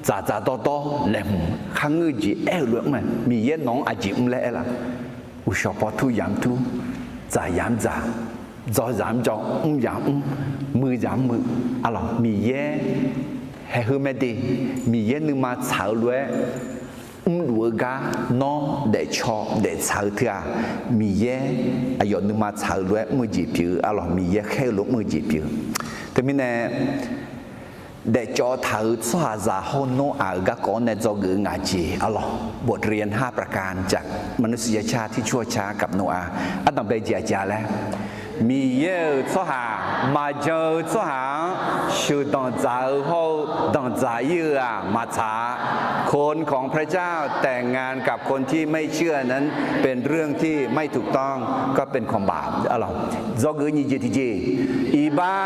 จ่าโตแหลมข้างเงยจีเอลล์มันมีเย็นน้องอาจิมเละละอุชปอทุยามทุจ่ายามจ่าจอยามจอยามมือยามมืออะไรมีเย่ให้ฮือไม่ดีมีเย็นนึงมาเฉาเลยรู้กาโนเดชอเดชาเถื่อมีเย่อายุนึงมาเฉาด้วยมือจีบอยู่อะไรมีเย่แค่ลุกมือจีบอยู่แต่ไม่แน่เดชอเถื่อสหาโฮโนอาก็ก่อนในจอกืองาจีอะไรบทเรียน5ประการจากมนุษยชาติที่ชั่วช้ากับโนอาอันต่อไปเจียจาแล้วมีเยอะสหามาเจอสหาชูดองใจเขาดองใจเยอะมาช้าคนของพระเจ้าแต่งงานกับคนที่ไม่เชื่อนั้นเป็นเรื่องที่ไม่ถูกต้องก็เป็นความบาปอะไรจอกือยี่จีจีอีบ้า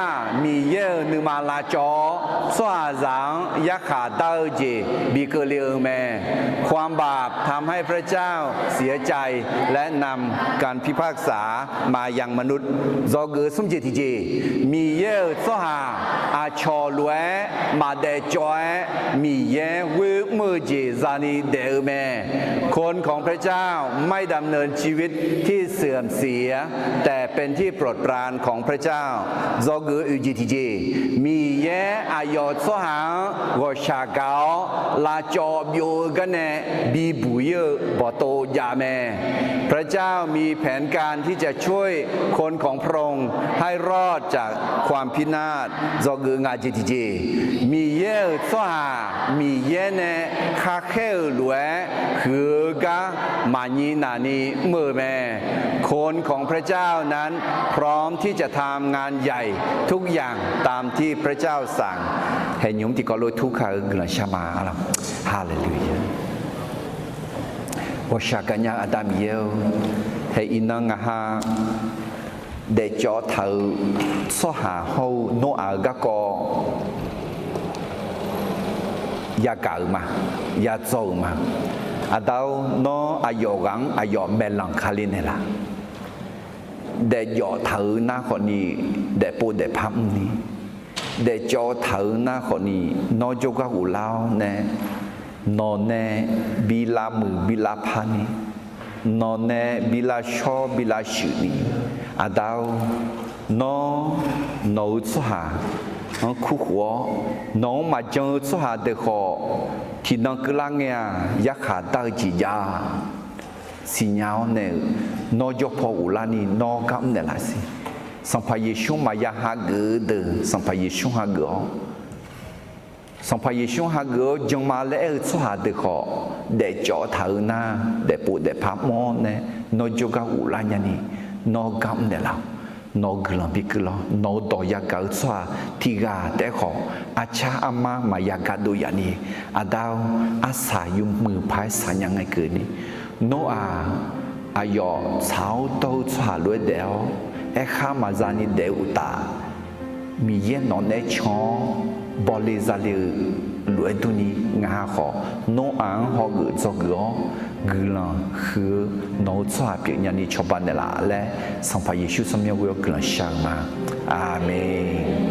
มีเยอะนึมาลาจอสวาจังยักขาเต้าจีบีเกลียวแม่ความบาปทำให้พระเจ้าเสียใจและนำการพิพากษามายังมนุษย์do gỡ sumจีทีจีมีเย่สหาอาชอลวยมาเดจอยมีเย่วิมือจีซานีเดอแม่คนของพระเจ้าไม่ดำเนินชีวิตที่เสื่อมเสียแต่เป็นที่โปรดปรานของพระเจ้า do gỡอุจีทีจีมีเย่อายอสหาวชาเกาลาจอบโยกันเนบีบุยบอโตยาแม่พระเจ้ามีแผนการที่จะช่วยคนของพระองค์ให้รอดจากความพินาศจอกืองาจิติจีมีเย่สวามีเย่เนคาเคลหลวคือกามานีนานีเมื่อแม่คนของพระเจ้านั้นพร้อมที่จะทำงานใหญ่ทุกอย่างตามที่พระเจ้าสั่งเห็นยุมที่กอลุทุกขาเกลชมาอะไรฮาเลลูยาวชากันยาอาดามเยวให้อินังฮาđể cho thợ số hà hậu nó ở các co gia cờ mà gia châu mà ở đâu nó ở dọ gắng ở dọ mẹ lòng khali này là để dọ thợ na khỏi ni để po để pham ni để cho thợ na khỏi ni nó cho các cụ lao nè nó nè bi la mù bi la pha ni nó nè bi la cho bi la chữ ni à đâu nó nấu cho hà nó khu khổ nó mà chơi cho hà để họ thì nó cứ lắng nghe giác hà tao chỉ ra xì nhau này nó cho phô ulani nó cảm này là gì sang phải Giêsu mà ya hà gỡ từ sang phải Giêsu hà gỡ sang phải Giêsu hà gỡ dùng mà lẽ cho hà để họ để cho thợ na để phụ để pháp mô này nó cho các ulani này nó cảm này là nó glam bị cứ lo nó đòi ya gạo xoa thì gà để họ cha ama mà ya gà đôi ya ni đào xài dùng mưa phái xài nhang ngày cười ni nó yo sáu tô xoa lối đèo khá mà ra ni đèo ta mi ye nó nè chó bỏ lì ra lì lối tu ni ngã họ nó họ gửi cho gửi gửi là khứ nó xoa bị nhà ni cho bạn này là lẽ xong phải Giêsu xong nhau gửi gửi sang mà amen